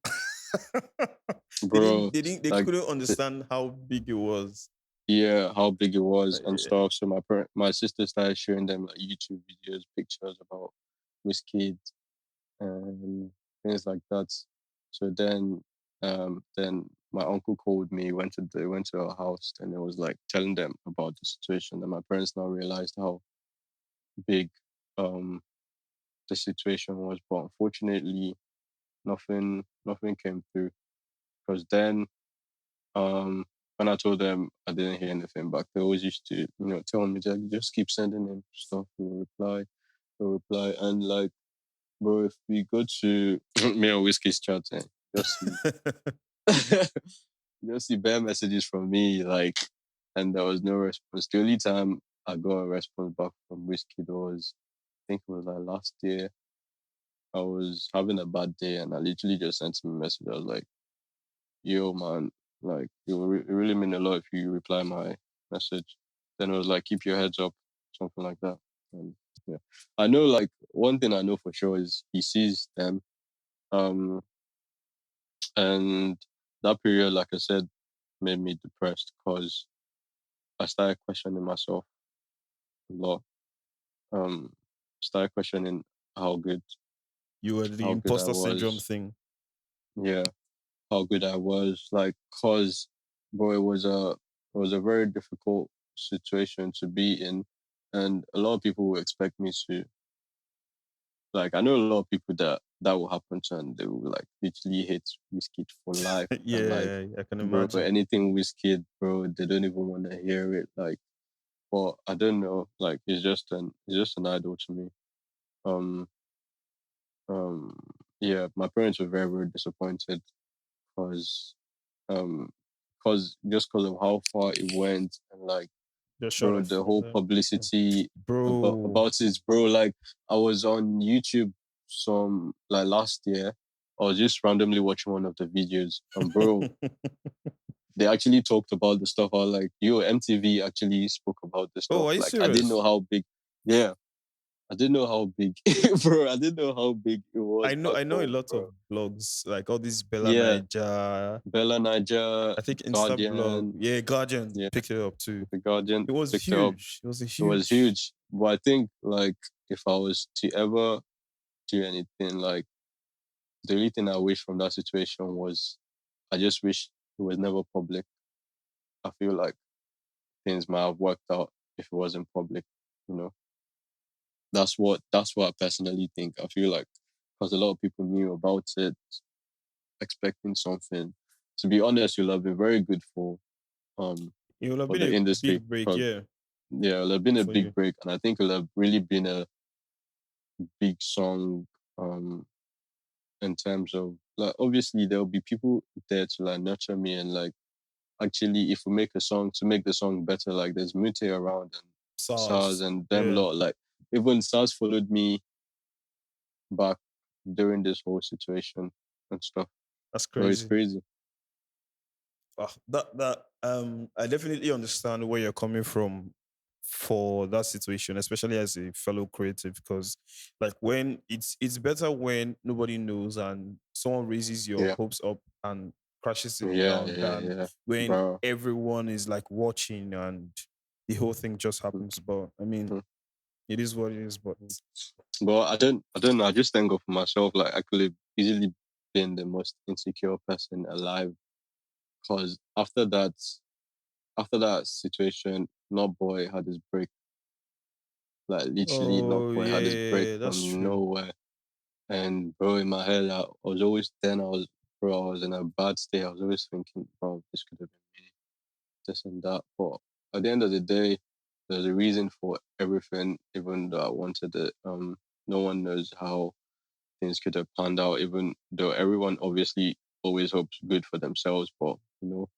Bro, they like, couldn't understand how big it was. yeah, how big it was and Yeah. stuff. So my sister started showing them like YouTube videos, pictures about Wizkid and things like that. So then Then my uncle called me, went to our house, and it was like telling them about the situation. And my parents now realized how big um the situation was, but unfortunately, nothing came through. Because then, when I told them I didn't hear anything back, they always used to, tell me just keep sending him stuff. He'll reply, and like, bro, if we go to me and Whiskey's chat, just see, just see bare messages from me, like, and there was no response. The only time I got a response back from Whiskey was, I think it was like last year. I was having a bad day, and I literally just sent him a message. I was like, yo, man, like, it really mean a lot if you reply my message. Then it was like, keep your heads up, something like that. And yeah, I know, like, one thing I know for sure is he sees them. Um, and that period, like I said, made me depressed because I started questioning myself a lot. Started questioning how good, You were the how good I imposter syndrome was. thing. Yeah, how good I was. Like, cause, bro, it was a very difficult situation to be in, and a lot of people will expect me to. Like, I know a lot of people that will happen to, and they will like literally hate Wizkid for life, and like, Yeah, I can bro, imagine. anything Wizkid, bro, they don't even want to hear it. Like, but I don't know. Like, it's just an idol to me. Um, um, yeah, my parents were very, very disappointed because um because of how far it went, and like, Just short bro, of the whole publicity bro. about it, bro. Like, I was on YouTube some like last year. I was just randomly watching one of the videos, and bro, they actually talked about the stuff. I was like, yo, MTV actually spoke about the Oh, stuff. are you Like, I didn't know serious? how big. Yeah, I didn't know how big, bro. I didn't know how big it was back I know a home, lot of bro. blogs, like all these Bella Yeah, Niger, Bella Niger, I think Insta blog. Guardian, Yeah, Guardian yeah, picked it up too. the Guardian It was picked it up. huge. It was a It was huge. huge. But I think, like, if I was to ever do anything, like, the only thing I wish from that situation was, I just wish it was never public. I feel like things might have worked out if it wasn't public. You know, that's what I personally think. I feel like because a lot of people knew about it, expecting something. To be honest, you'll have been very good um It would have for been the a industry. big break, 'Cause, yeah, yeah, it'll have been a for big you. break, and I think it'll have really been a big song. In terms of, like, obviously there'll be people there to like nurture me, and like, actually, if we make a song to make the song better, like, there's Mute around, and SARS SARS. and them Yeah, lot. Like, even SARS followed me back during this whole situation and stuff. that's But it's crazy. crazy. I definitely understand where you're coming from for that situation, especially as a fellow creative, because like when it's better when nobody knows and someone raises your Yeah. hopes up and crashes it Yeah, down yeah, than yeah. when Bro. everyone is like watching and the whole thing just happens. But I mean, Mhm. it is what it is. But But I don't know. I just thank God for myself. Like, I could have easily been the most insecure person alive. Cause after that situation, Not Boy had his break. Like, literally, Not oh Boy had his break yeah, that's from true. nowhere. And bro, in my head, I was always then I was in a bad state. I was always thinking, bro, this could have been me, this and that. But at the end of the day, there's a reason for everything, even though I wanted it. No one knows how things could have panned out, even though everyone obviously always hopes good for themselves. But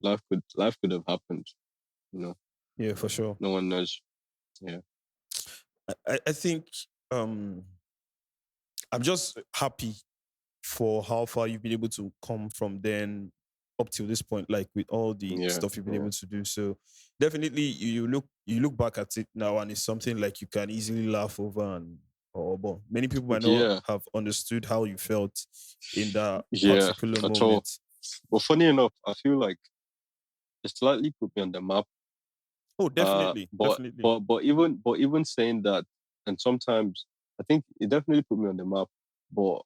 life could have happened. You know, Yeah, for sure. no one knows. Yeah, I think um I'm just happy for how far you've been able to come from then up till this point, like with all the yeah, stuff you've been yeah, able to do. So definitely you look back at it now and it's something like you can easily laugh over and or but many people might not yeah, have understood how you felt in that yeah. particular At all. moment. But funny enough, I feel like it slightly put me on the map. Oh, definitely, But definitely. but even saying that, and sometimes I think it definitely put me on the map. But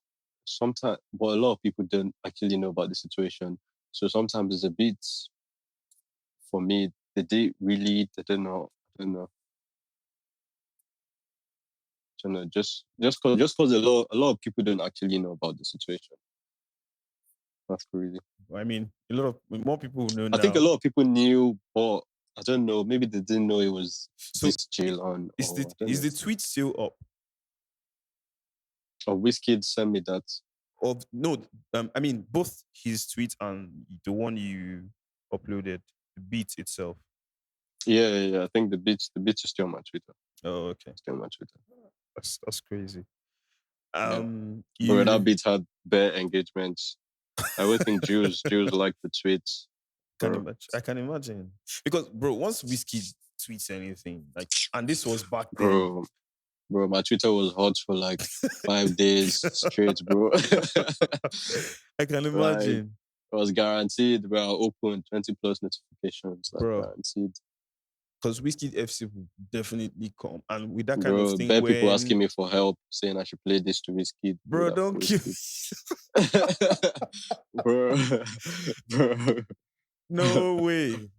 a lot of people don't actually know about the situation. So sometimes the beats, for me, they didn't know, just cause a lot of people don't actually know about the situation. That's crazy. I mean, a lot of more people know now. I think a lot of people knew, but I don't know. Maybe they didn't know it was this Jaylon. Is the tweet still up? Or Wizkid sent me that. Of no, I mean both his tweet and the one you uploaded, the beat itself. Yeah. I think the beats is still on my Twitter. Oh, okay. Still on my Twitter. That's crazy. Bro, that beat had bare engagements. I would think Jews like the tweets. I can imagine. Because bro, once Wizkid tweets anything, like, and this was back then. Bro, my Twitter was hot for like 5 days straight, bro. I can imagine. It was guaranteed, bro. I'll open 20 plus notifications. Like, bro, guaranteed. Because Wizkid FC will definitely come. And with that kind bro, of thing, bare people asking me for help, saying I should play this to Wizkid. Bro, don't kill bro. No way.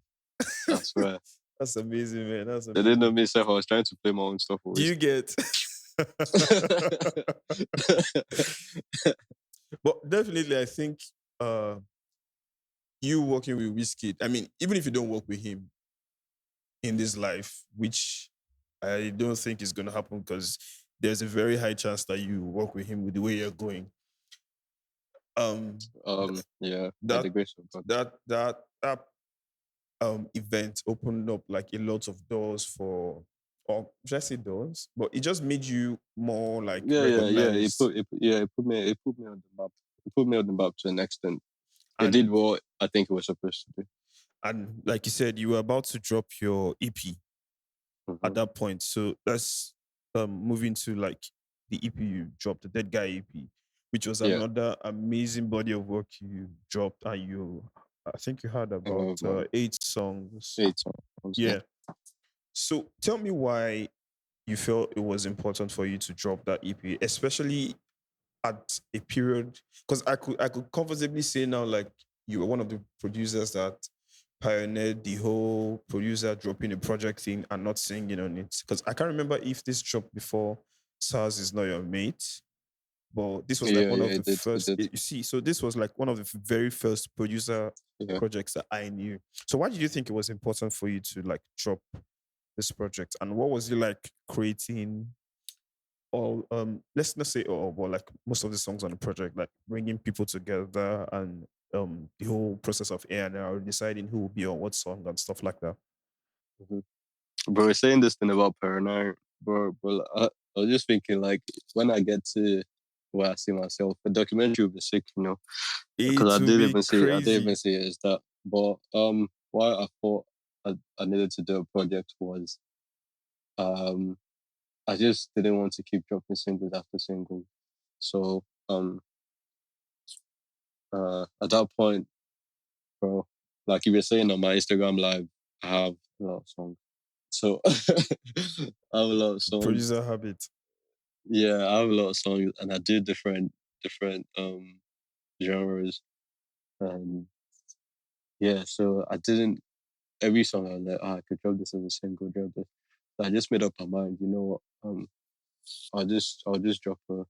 I swear. That's amazing, man. That's amazing. They didn't know me, so I was trying to play my own stuff. Do you get? But definitely, I think you working with Wizkid, I mean, even if you don't work with him in this life, which I don't think is going to happen because there's a very high chance that you work with him with the way you're going. Yeah, that event opened up like a lot of doors for, or should I say doors? But it just made you more like recognized. It put me on the map. It put me on the map to an extent. It did what I think it was supposed to do. And like you said, you were about to drop your EP at that point. So that's moving to like the EP you dropped, the Dead Guy EP, which was another amazing body of work you dropped. And I think you had about 8 songs. 8 songs. Yeah. So tell me why you felt it was important for you to drop that EP, especially at a period, because I could comfortably say now, like, you were one of the producers that pioneered the whole producer dropping a project thing and not singing on it. Because I can't remember if this dropped before SARS Is Not Your Mate, but this was like one of the first. You see, so this was like one of the very first producer projects that I knew. So why did you think it was important for you to like drop this project, and what was it like creating all? Let's not say all, but like most of the songs on the project, like bringing people together and the whole process of A&R, deciding who will be on what song and stuff like that. Bro, we're saying this thing about Paranoid, bro. I was just thinking, like, when I get to where I see myself, the documentary will be sick, you know, because I didn't even see it as that. But why I thought I needed to do a project was, I just didn't want to keep dropping singles after single. So at that point, bro, like you were saying on my Instagram live, I have a lot of songs. So I have a lot of songs. Producer habit. Yeah, I have a lot of songs, and I do different genres. Yeah, so I didn't. Every song I was like, I could drop this as a single, drop this. So I just made up my mind. You know what? I'll just drop a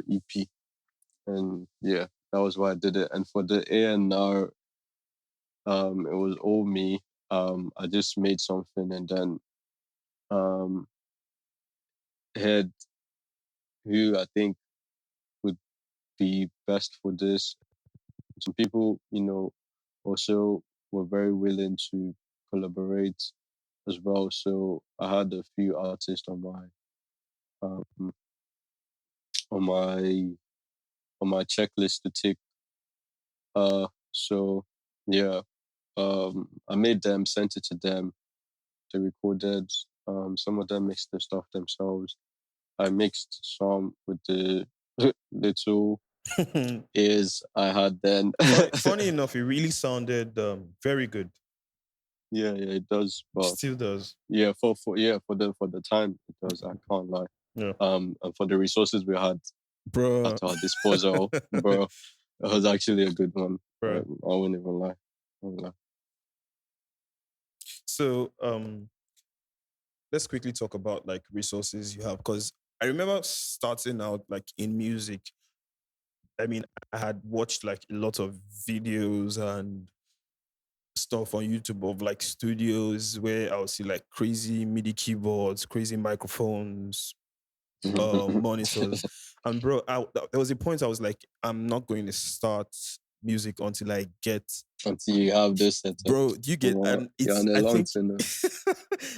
EP, and yeah, that was why I did it. And for the A&R, it was all me. I just made something and then had who I think would be best for this. Some people, you know, also were very willing to collaborate as well. So I had a few artists on my checklist to tick. So yeah, I made them, sent it to them. They recorded. Some of them mixed the stuff themselves. I mixed some with the little ears I had then. Funny enough, it really sounded very good. Yeah, it does. But still does. Yeah, for the time it does. I can't lie. Yeah. And for the resources we had, bro, at our disposal, bro, it was actually a good one. bro. I wouldn't even lie. I wouldn't lie. So let's quickly talk about like resources you have, because I remember starting out like in music. I mean, I had watched like a lot of videos and stuff on YouTube of like studios where I would see like crazy MIDI keyboards, crazy microphones, monitors. And bro, there was a point I was like, I'm not going to start music until I get, Until you have this setup. bro. Do you get? And You're it's, on a I long think, term.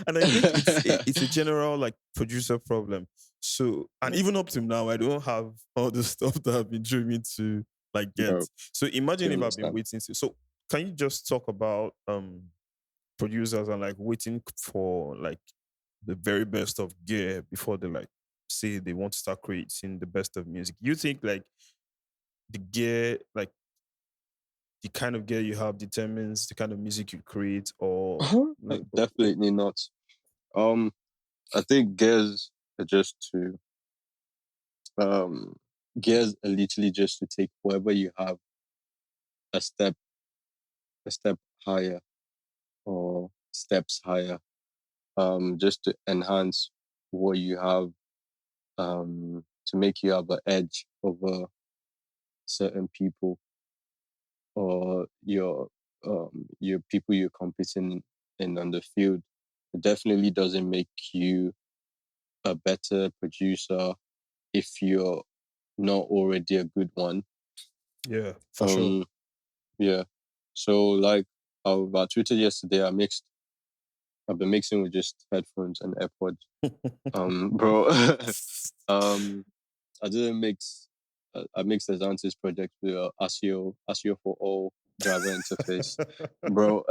and I think it's a general like producer problem. So, and even up to now, I don't have all the stuff that I've been dreaming to like get. Bro, So imagine you if I've been understand. waiting to. So can you just talk about producers and like waiting for like the very best of gear before they like say they want to start creating the best of music? You think like the gear, like the kind of gear you have determines the kind of music you create, or like, Definitely not. I think gears are just to gears are literally just to take whatever you have a step higher or steps higher. Just to enhance what you have, to make you have an edge over certain people or your people you're competing in on the field. It definitely doesn't make you a better producer if you're not already a good one. yeah, for sure. Yeah. So like I tweeted yesterday, I've been mixing with just headphones and AirPods. Bro, I didn't mix. I mixed the Zantis project with ASIO for all driver interface, bro.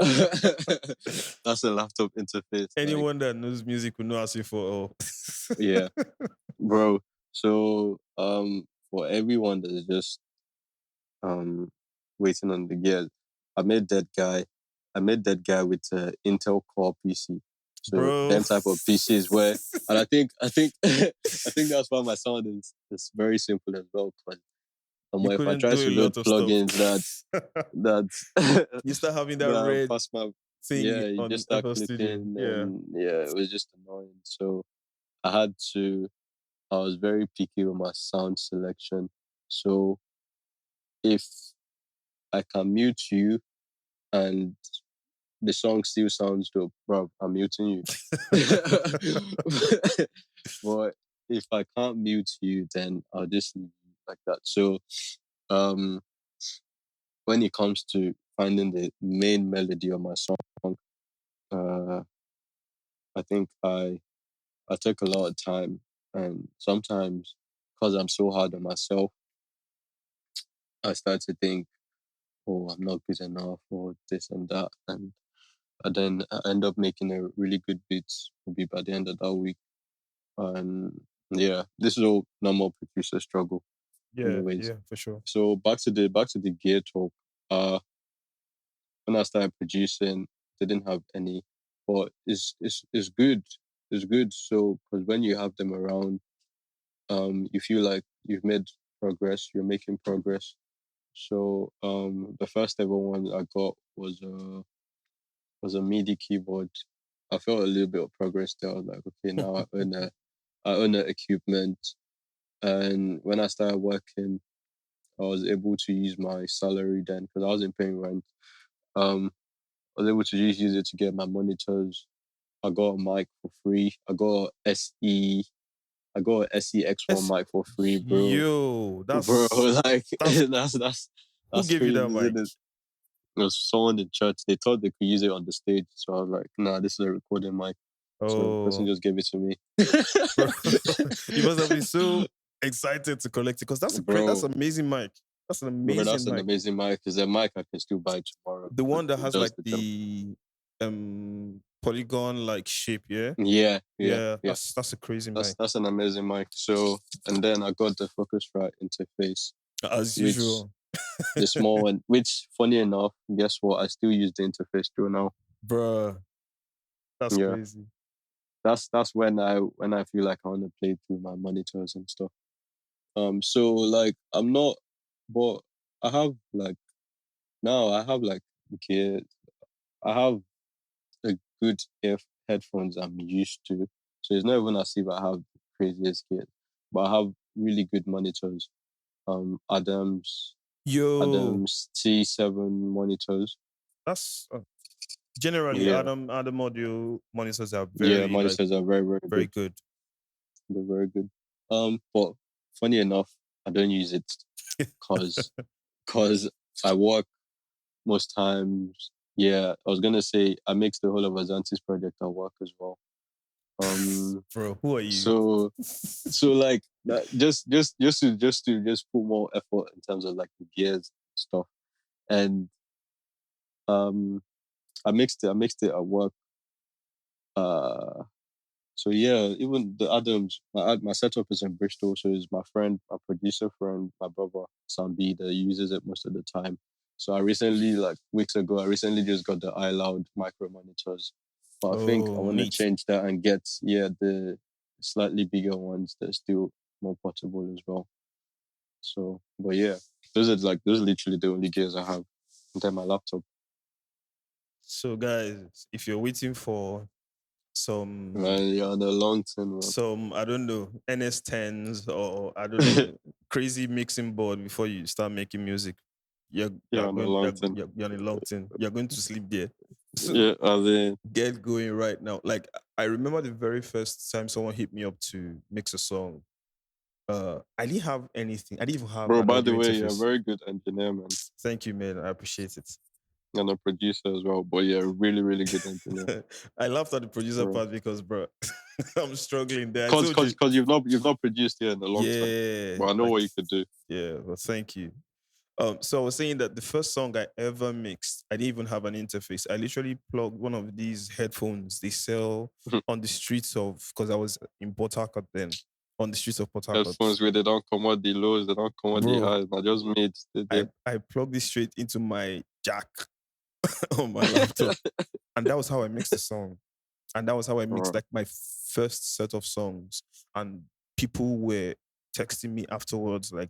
That's a laptop interface. Anyone that knows music will know ASIO for all. Yeah, bro. So for everyone that is just waiting on the gears, I made that guy with Intel Core PC. So Bro. them type of PCs where, and I think I think that's why my sound is very simple as well. Because You if I couldn't try do to a load lot of plugins stuff. that You start having that that red pass my thing you on just start FL Studio. clicking, Yeah. and it was just annoying. So I was very picky with my sound selection. So if I can mute you and the song still sounds dope, bro, I'm muting you. But if I can't mute you, then I'll just leave you like that. So when it comes to finding the main melody of my song, uh, I think I take a lot of time, and sometimes because I'm so hard on myself, I start to think, oh, I'm not good enough, or this and that, and then I end up making a really good beat maybe by the end of that week. And yeah, this is all normal producer struggle, Yeah, anyways. yeah, for sure. So back to the gear talk. When I started producing, didn't have any, but it's good. It's good. So because when you have them around, you feel like you've made progress. You're making progress. So the first ever one I got was a MIDI keyboard. I felt a little bit of progress there. I was like, okay, now I own the equipment. And when I started working, I was able to use my salary then because I wasn't paying rent. I was able to just use it to get my monitors. I got a mic for free. I got a SEX1 mic for free, bro. Yo, that's Bro, like that's- that's who gave you crazy, that mic? isn't it? It was someone in church. They thought they could use it on the stage, so I was like, "Nah, this is a recording mic." So the person Oh, just gave it to me. bro. You must have been so excited to collect it because that's that's Bro, amazing mic. That's an bro, amazing that's an mic. amazing mic. It's a mic I can still buy tomorrow. The one that It has does like the job. the polygon like shape, yeah? Yeah. That's a crazy mic. That's an amazing mic. So, and then I got the Focusrite interface, As which usual. the small one. Which, funny enough, guess what? I still use the interface till now. Bruh. That's Yeah. crazy. That's when I feel like I want to play through my monitors and stuff. So like I'm not, but I have like now I have like gear. I have a good headphones I'm used to. So it's not even as if I have the craziest gear, but I have really good monitors. Adams Yo, T7 monitors. that's generally Yeah, Adam audio monitors are yeah, very monitors are very very very good. good. They're very good. But funny enough, I don't use it because I work most times. Yeah, I was gonna say I mix the whole of Azante's project at work as well. Bro, who are you? So like that, just put more effort in terms of like the gears and stuff. And I mixed it at work. So yeah, even the Adams, my setup is in Bristol, so it's my friend, my producer friend, my brother Sambi that uses it most of the time. So I recently, like weeks ago, just got the iLoud micro monitors. But I think I Oh, want to neat. change that and get the slightly bigger ones that are still more portable as well. So, but yeah, those are literally the only gears I have. And then my laptop. So guys, if you're waiting for some Man, you're on a long term, man. I don't know, NS10s or I don't know, crazy mixing board before you start making music, you're on a long term. you're on a long term. You're going to sleep there. So Yeah, I mean, get going right now. Like I remember the very first time someone hit me up to mix a song. I didn't have anything. I didn't even have bro, an by the audio way, you're a interface. very good engineer, man. Thank you, man. I appreciate it. And a producer as well. But yeah, really, really good engineer. I laughed at the producer Bro. part because, bro, I'm struggling there. I Cause told you. you've not produced here in a long time. Yeah, But I know like, what you could do. yeah. Well, thank you. So I was saying that the first song I ever mixed, I didn't even have an interface. I literally plugged one of these headphones they sell on the streets of, because I was in Port Harcourt then, on the streets of Port Harcourt. Headphones where they don't come out the lows, they don't come out the Bro, highs. I just made I plugged this straight into my jack on my laptop, and that was how I mixed the song, and that was how I mixed like my first set of songs. And people were texting me afterwards, like,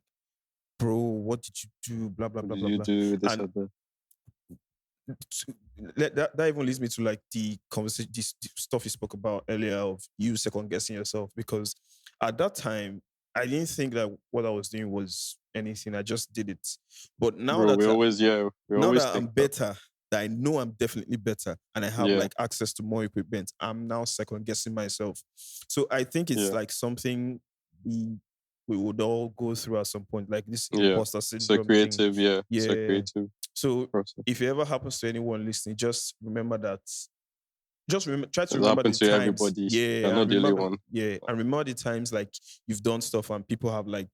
"Bro, what did you do?" Blah blah what blah did blah you blah. do this And or that? that even leads me to like the conversation, this stuff you spoke about earlier of you second guessing yourself, because at that time I didn't think that what I was doing was anything. I just did it. But now Bro, we that always I'm think that. better, that I know I'm definitely better, and I have Yeah. like access to more equipment, I'm now second guessing myself. So I think it's Yeah. like something we would all go through at some point, like this Yeah. imposter It's a syndrome thing. creative, yeah. It's a Yeah. creative So process. if it ever happens to anyone listening, just remember that. Try to It remember the happens to times. everybody. Yeah, You're not the only remember, one. yeah, and remember the times like you've done stuff and people have like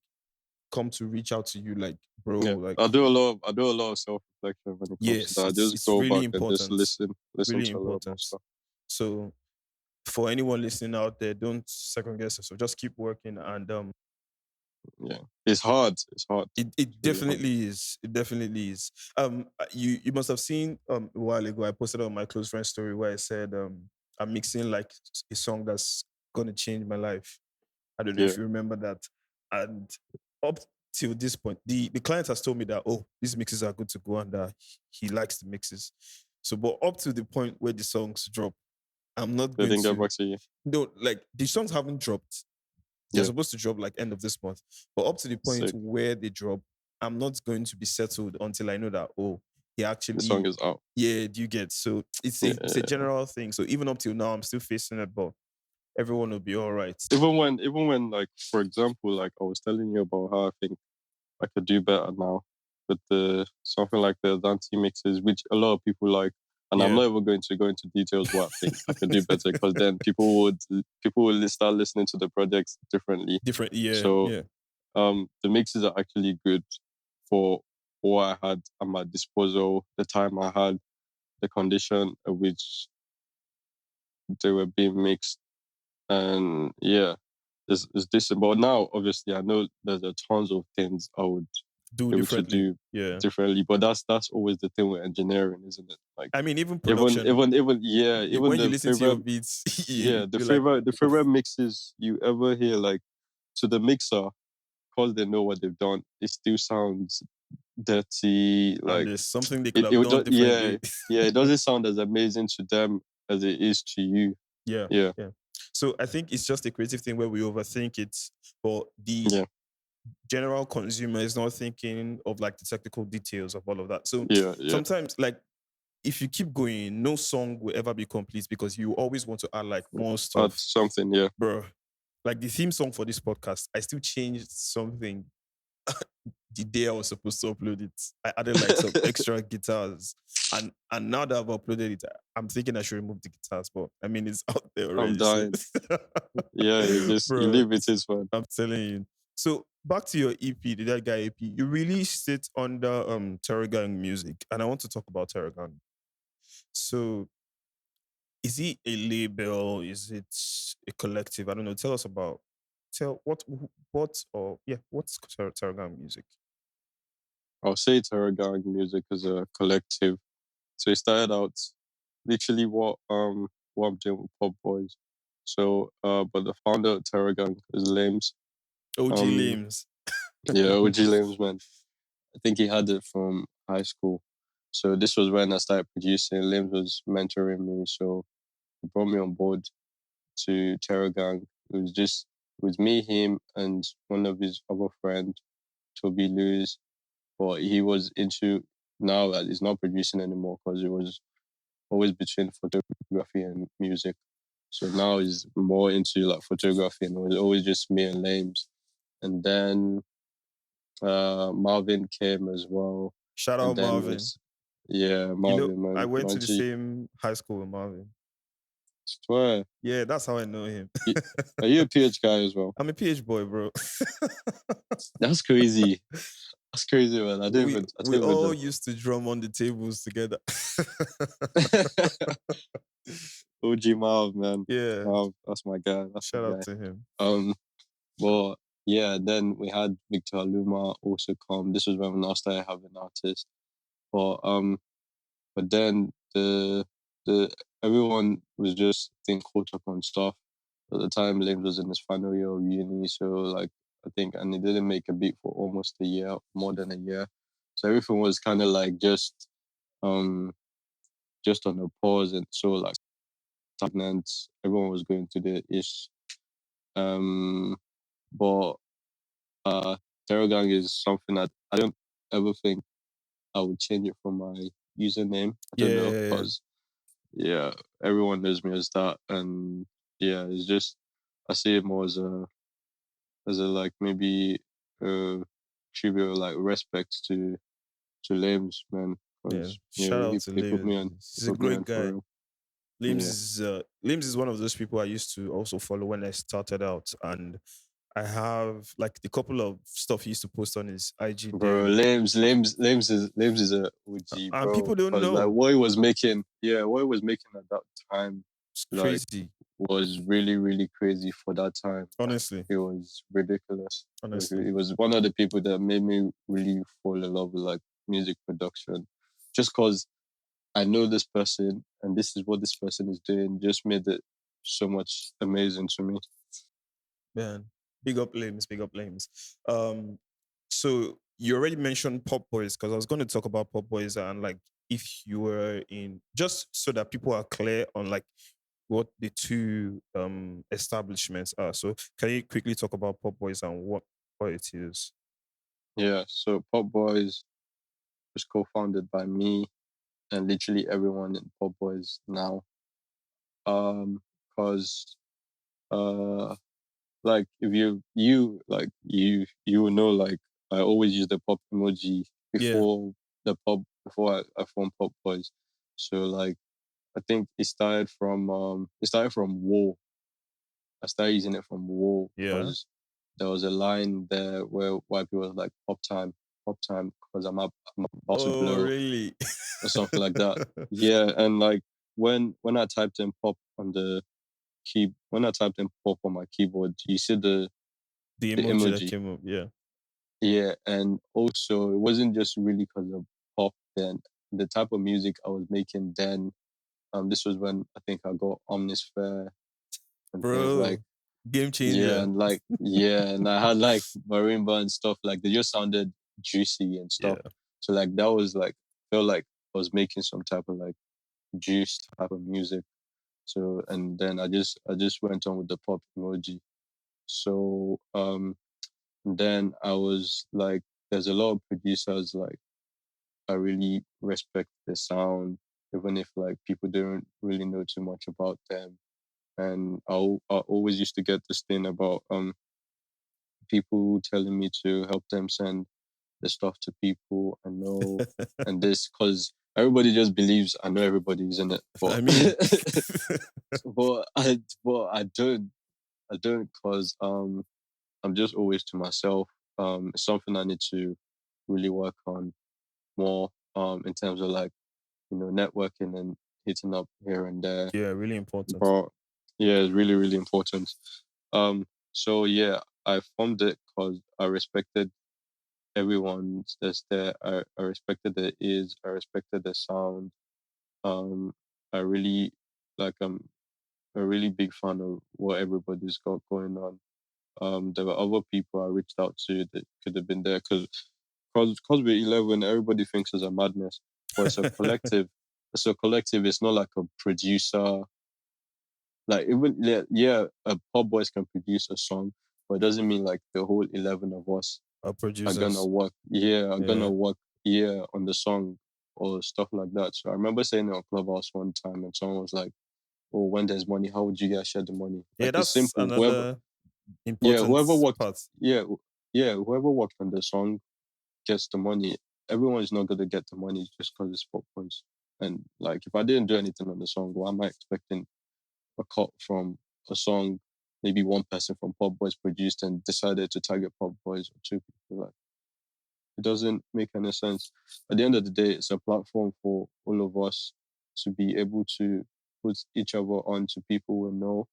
come to reach out to you, like, bro, Yeah. like, I do a lot of self-reflection when it comes yes, to that. I just it's go really back and just important. listen Really to a lot of important. stuff. So for anyone listening out there, don't second guess yourself. Just keep working, and Yeah. It's hard. it definitely is. It definitely is. You must have seen a while ago I posted on my close friend story where I said I'm mixing like a song that's gonna change my life. I don't know if you remember that. And up till this point, the client has told me that, oh, these mixes are good to go, and he likes the mixes. So, but up to the point where the songs drop, I'm not They going didn't to. get back to you. No, like the songs haven't dropped. They're Yeah. supposed to drop like end of this month. But up to the point Sick. where they drop, I'm not going to be settled until I know that, oh, he actually. The song is out. Yeah, do you get? So it's a general thing. So even up till now, I'm still facing it, but everyone will be all right. Even when like, for example, like I was telling you about how I think I could do better now with the something like the Dante mixes, which a lot of people like. And I'm Yeah. not even going to go into details what I think I could do better, because then people would start listening to the projects differently. Different, yeah. So yeah. the mixes are actually good for what I had at my disposal, the time I had, the condition at which they were being mixed. And yeah, it's decent. But now, obviously, I know there's a tons of things I would do be able to differently. do Yeah. differently. But that's always the thing with engineering, isn't it? Like, I mean, even production. even when the you listen to your favorite, beats, the favorite mixes you ever hear, like, to the mixer, because they know what they've done, it still sounds dirty. And Like there's something they could have would done yeah, differently. yeah. It doesn't sound as amazing to them as it is to you. Yeah. Yeah, So I think it's just a creative thing where we overthink it, but the yeah, general consumer is not thinking of like the technical details of all of that. So yeah. sometimes, like, if you keep going, no song will ever be complete because you always want to add like more stuff, That's something. Yeah, bro. Like the theme song for this podcast, I still changed something the day I was supposed to upload it. I added like some extra guitars, and now that I've uploaded it, I'm thinking I should remove the guitars, but I mean it's out there already. I'm dying. So. Yeah, you Bro, leave it is fun. I'm telling you. So back to your EP, the That Guy EP, you released it under Terror Gang Music, and I want to talk about Terror Gang. So is it a label? Is it a collective? I don't know. Tell us about what's Terror Gang Music? I'll say Terror Gang Music is a collective. So it started out literally what I'm doing with Pop Boys. So but the founder of Terror Gang is Lames. OG Um, Limbs. Yeah, OG Lames, man. I think he had it from high school. So this was when I started producing. Lames was mentoring me, so he brought me on board to Terror Gang. It was me, him, and one of his other friend, Toby Lewis. But he was into now that he's not producing anymore because it was always between photography and music. So now he's more into like photography, and it was always just me and Lames. And then Marvin came as well. Shout And out then Marvin. Marvin, man. I went to the Manchi. same high school with Marvin. Swear. Yeah, that's how I know him. Are you a PH guy as well? I'm a PH boy, bro. That's crazy. That's crazy, man. We all used to drum on the tables together. OG Marv, man. Yeah. Marv, that's my guy. Shout out to him. Well, yeah, then we had Victor Aluma also come. This was when I started having artists. But then the everyone was just caught up on stuff. At the time, Limbs was in his final year of uni, so like and he didn't make a beat for almost a year, more than a year. So everything was kind of like just on a pause, and so like stagnant. Everyone was going through their ish. But Terror Gang is something that I don't ever think I would change it from my username. I don't know because everyone knows me as that, and yeah, it's just I see it more as a like maybe tribute or like respect to Lames, man. Shout out to he put me on. Limbs. He's a great guy. Limbs is one of those people I used to also follow when I started out, and I have like the couple of stuff he used to post on his IG. Bro, Lames is a OG, bro. And people don't know like what he was making. Yeah, what he was making at that time. It's crazy. Was really, really crazy for that time. Honestly. It was ridiculous. Honestly. It was one of the people that made me really fall in love with like music production. Just because I know this person and this is what this person is doing just made it so much amazing to me. Man, big up Limbs. So you already mentioned Pop Boys because I was going to talk about Pop Boys and like if you were in, just so that people are clear on like what the two establishments are. So can you quickly talk about Pop Boys and what it is? Yeah, so Pop Boys was co-founded by me and literally everyone in Pop Boys now. Because like if you will know like I always use the pop emoji before I formed Pop Boys. So like I think it started from War. I started using it from War because there was a line there where white people was like pop time because I'm about to blow really? or something like that. Yeah, and like when I typed in pop on the when I typed in pop on my keyboard, you see the emoji that came up, yeah, and also it wasn't just really because of pop. Then the type of music I was making then, this was when I think I got Omnisphere and things like game changer. Yeah, and like and I had like marimba and stuff like they just sounded juicy and stuff. Yeah. So like that was like felt like I was making some type of like juice type of music. So and then I just went on with the pop emoji. So then I was like, there's a lot of producers like I really respect the sound, even if like people don't really know too much about them. And I always used to get this thing about people telling me to help them send the stuff to people I know and this because everybody just believes I know everybody's in it. But I mean, but I don't because I'm just always to myself. It's something I need to really work on more in terms of like, networking and hitting up here and there. yeah, really important. But yeah, it's really, really important. So yeah, I formed it because I respected everyone that's there. I respected their ears, I respected their sound. I really like I'm a really big fan of what everybody's got going on. There were other people I reached out to that could have been there because we're 11, everybody thinks it's a madness, but it's a collective. It's a collective. It's not like a producer. Like even a pop boys can produce a song, but it doesn't mean like the whole 11 of us Our are producers. gonna work. Yeah, are Yeah. gonna work. Yeah, on the song or stuff like that. So I remember saying it on Clubhouse one time, and someone was like, "Oh, when there's money, how would you guys share the money?" Yeah, Like it's that's simple. another important Whoever worked, part. whoever worked on the song gets the money. Everyone is not gonna get the money just because it's pop boys. And like, if I didn't do anything on the song, why am I expecting a cut from a song? Maybe one person from Pop Boys produced and decided to target Pop Boys or two people. Like, it doesn't make any sense. At the end of the day, it's a platform for all of us to be able to put each other on to people we know,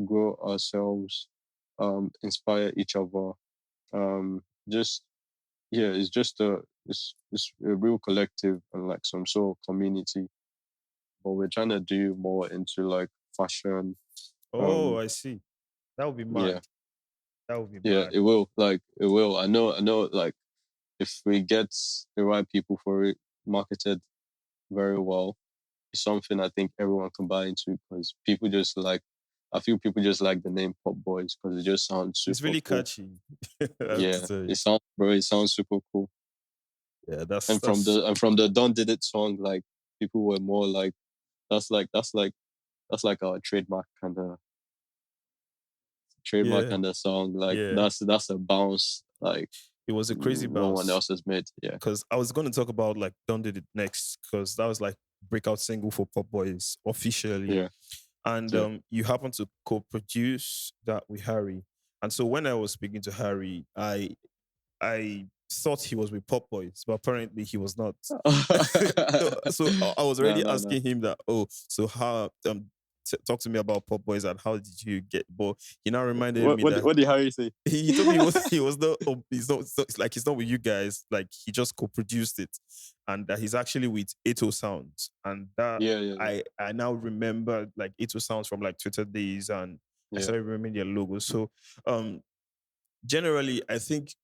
grow ourselves, inspire each other. Just it's just it's a real collective and like some sort of community. But we're trying to do more into like fashion. Oh, I see. That would be mad. Yeah, That would be yeah, mad. it will. Like it will. I know. Like if we get the right people for it, marketed very well, it's something I think everyone can buy into because people just like. I feel people just like the name Pop Boys because it just sounds super It's really cool. catchy. I have to Yeah, tell you. it sounds super cool. Yeah, that's And from the Don Did It song, like people were more like that's like our trademark yeah, kind of song. Like yeah. that's a bounce like It was a crazy no one bounce else has made. Yeah, because I was going to talk about like Don't Did It Next because that was like breakout single for Pop Boys officially. yeah, And yeah. you happen to co-produce that with Harry. And so when I was speaking to Harry, I thought he was with Pop Boys, but apparently he was not. So I was already No. asking him that. Oh, so how? Talk to me about Pop Boys and how did you get? But he now reminded me that What did Harry say? he told me he was not. He's not with you guys. Like he just co-produced it, and that he's actually with E03 Sounds, and that Yeah. I now remember like E03 Sounds from like Twitter days, and I started remembering their logo. So generally, I think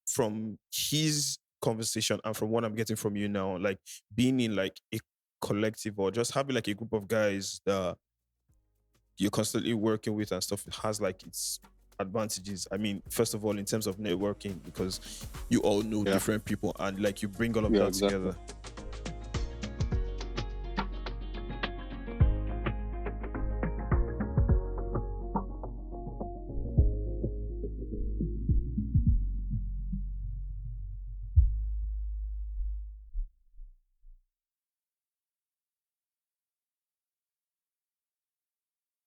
from his conversation and from what I'm getting from you now, like being in like a collective or just having like a group of guys that you're constantly working with and stuff has like its advantages. I mean, first of all, in terms of networking, because you all know different people and like you bring all of that exactly. together.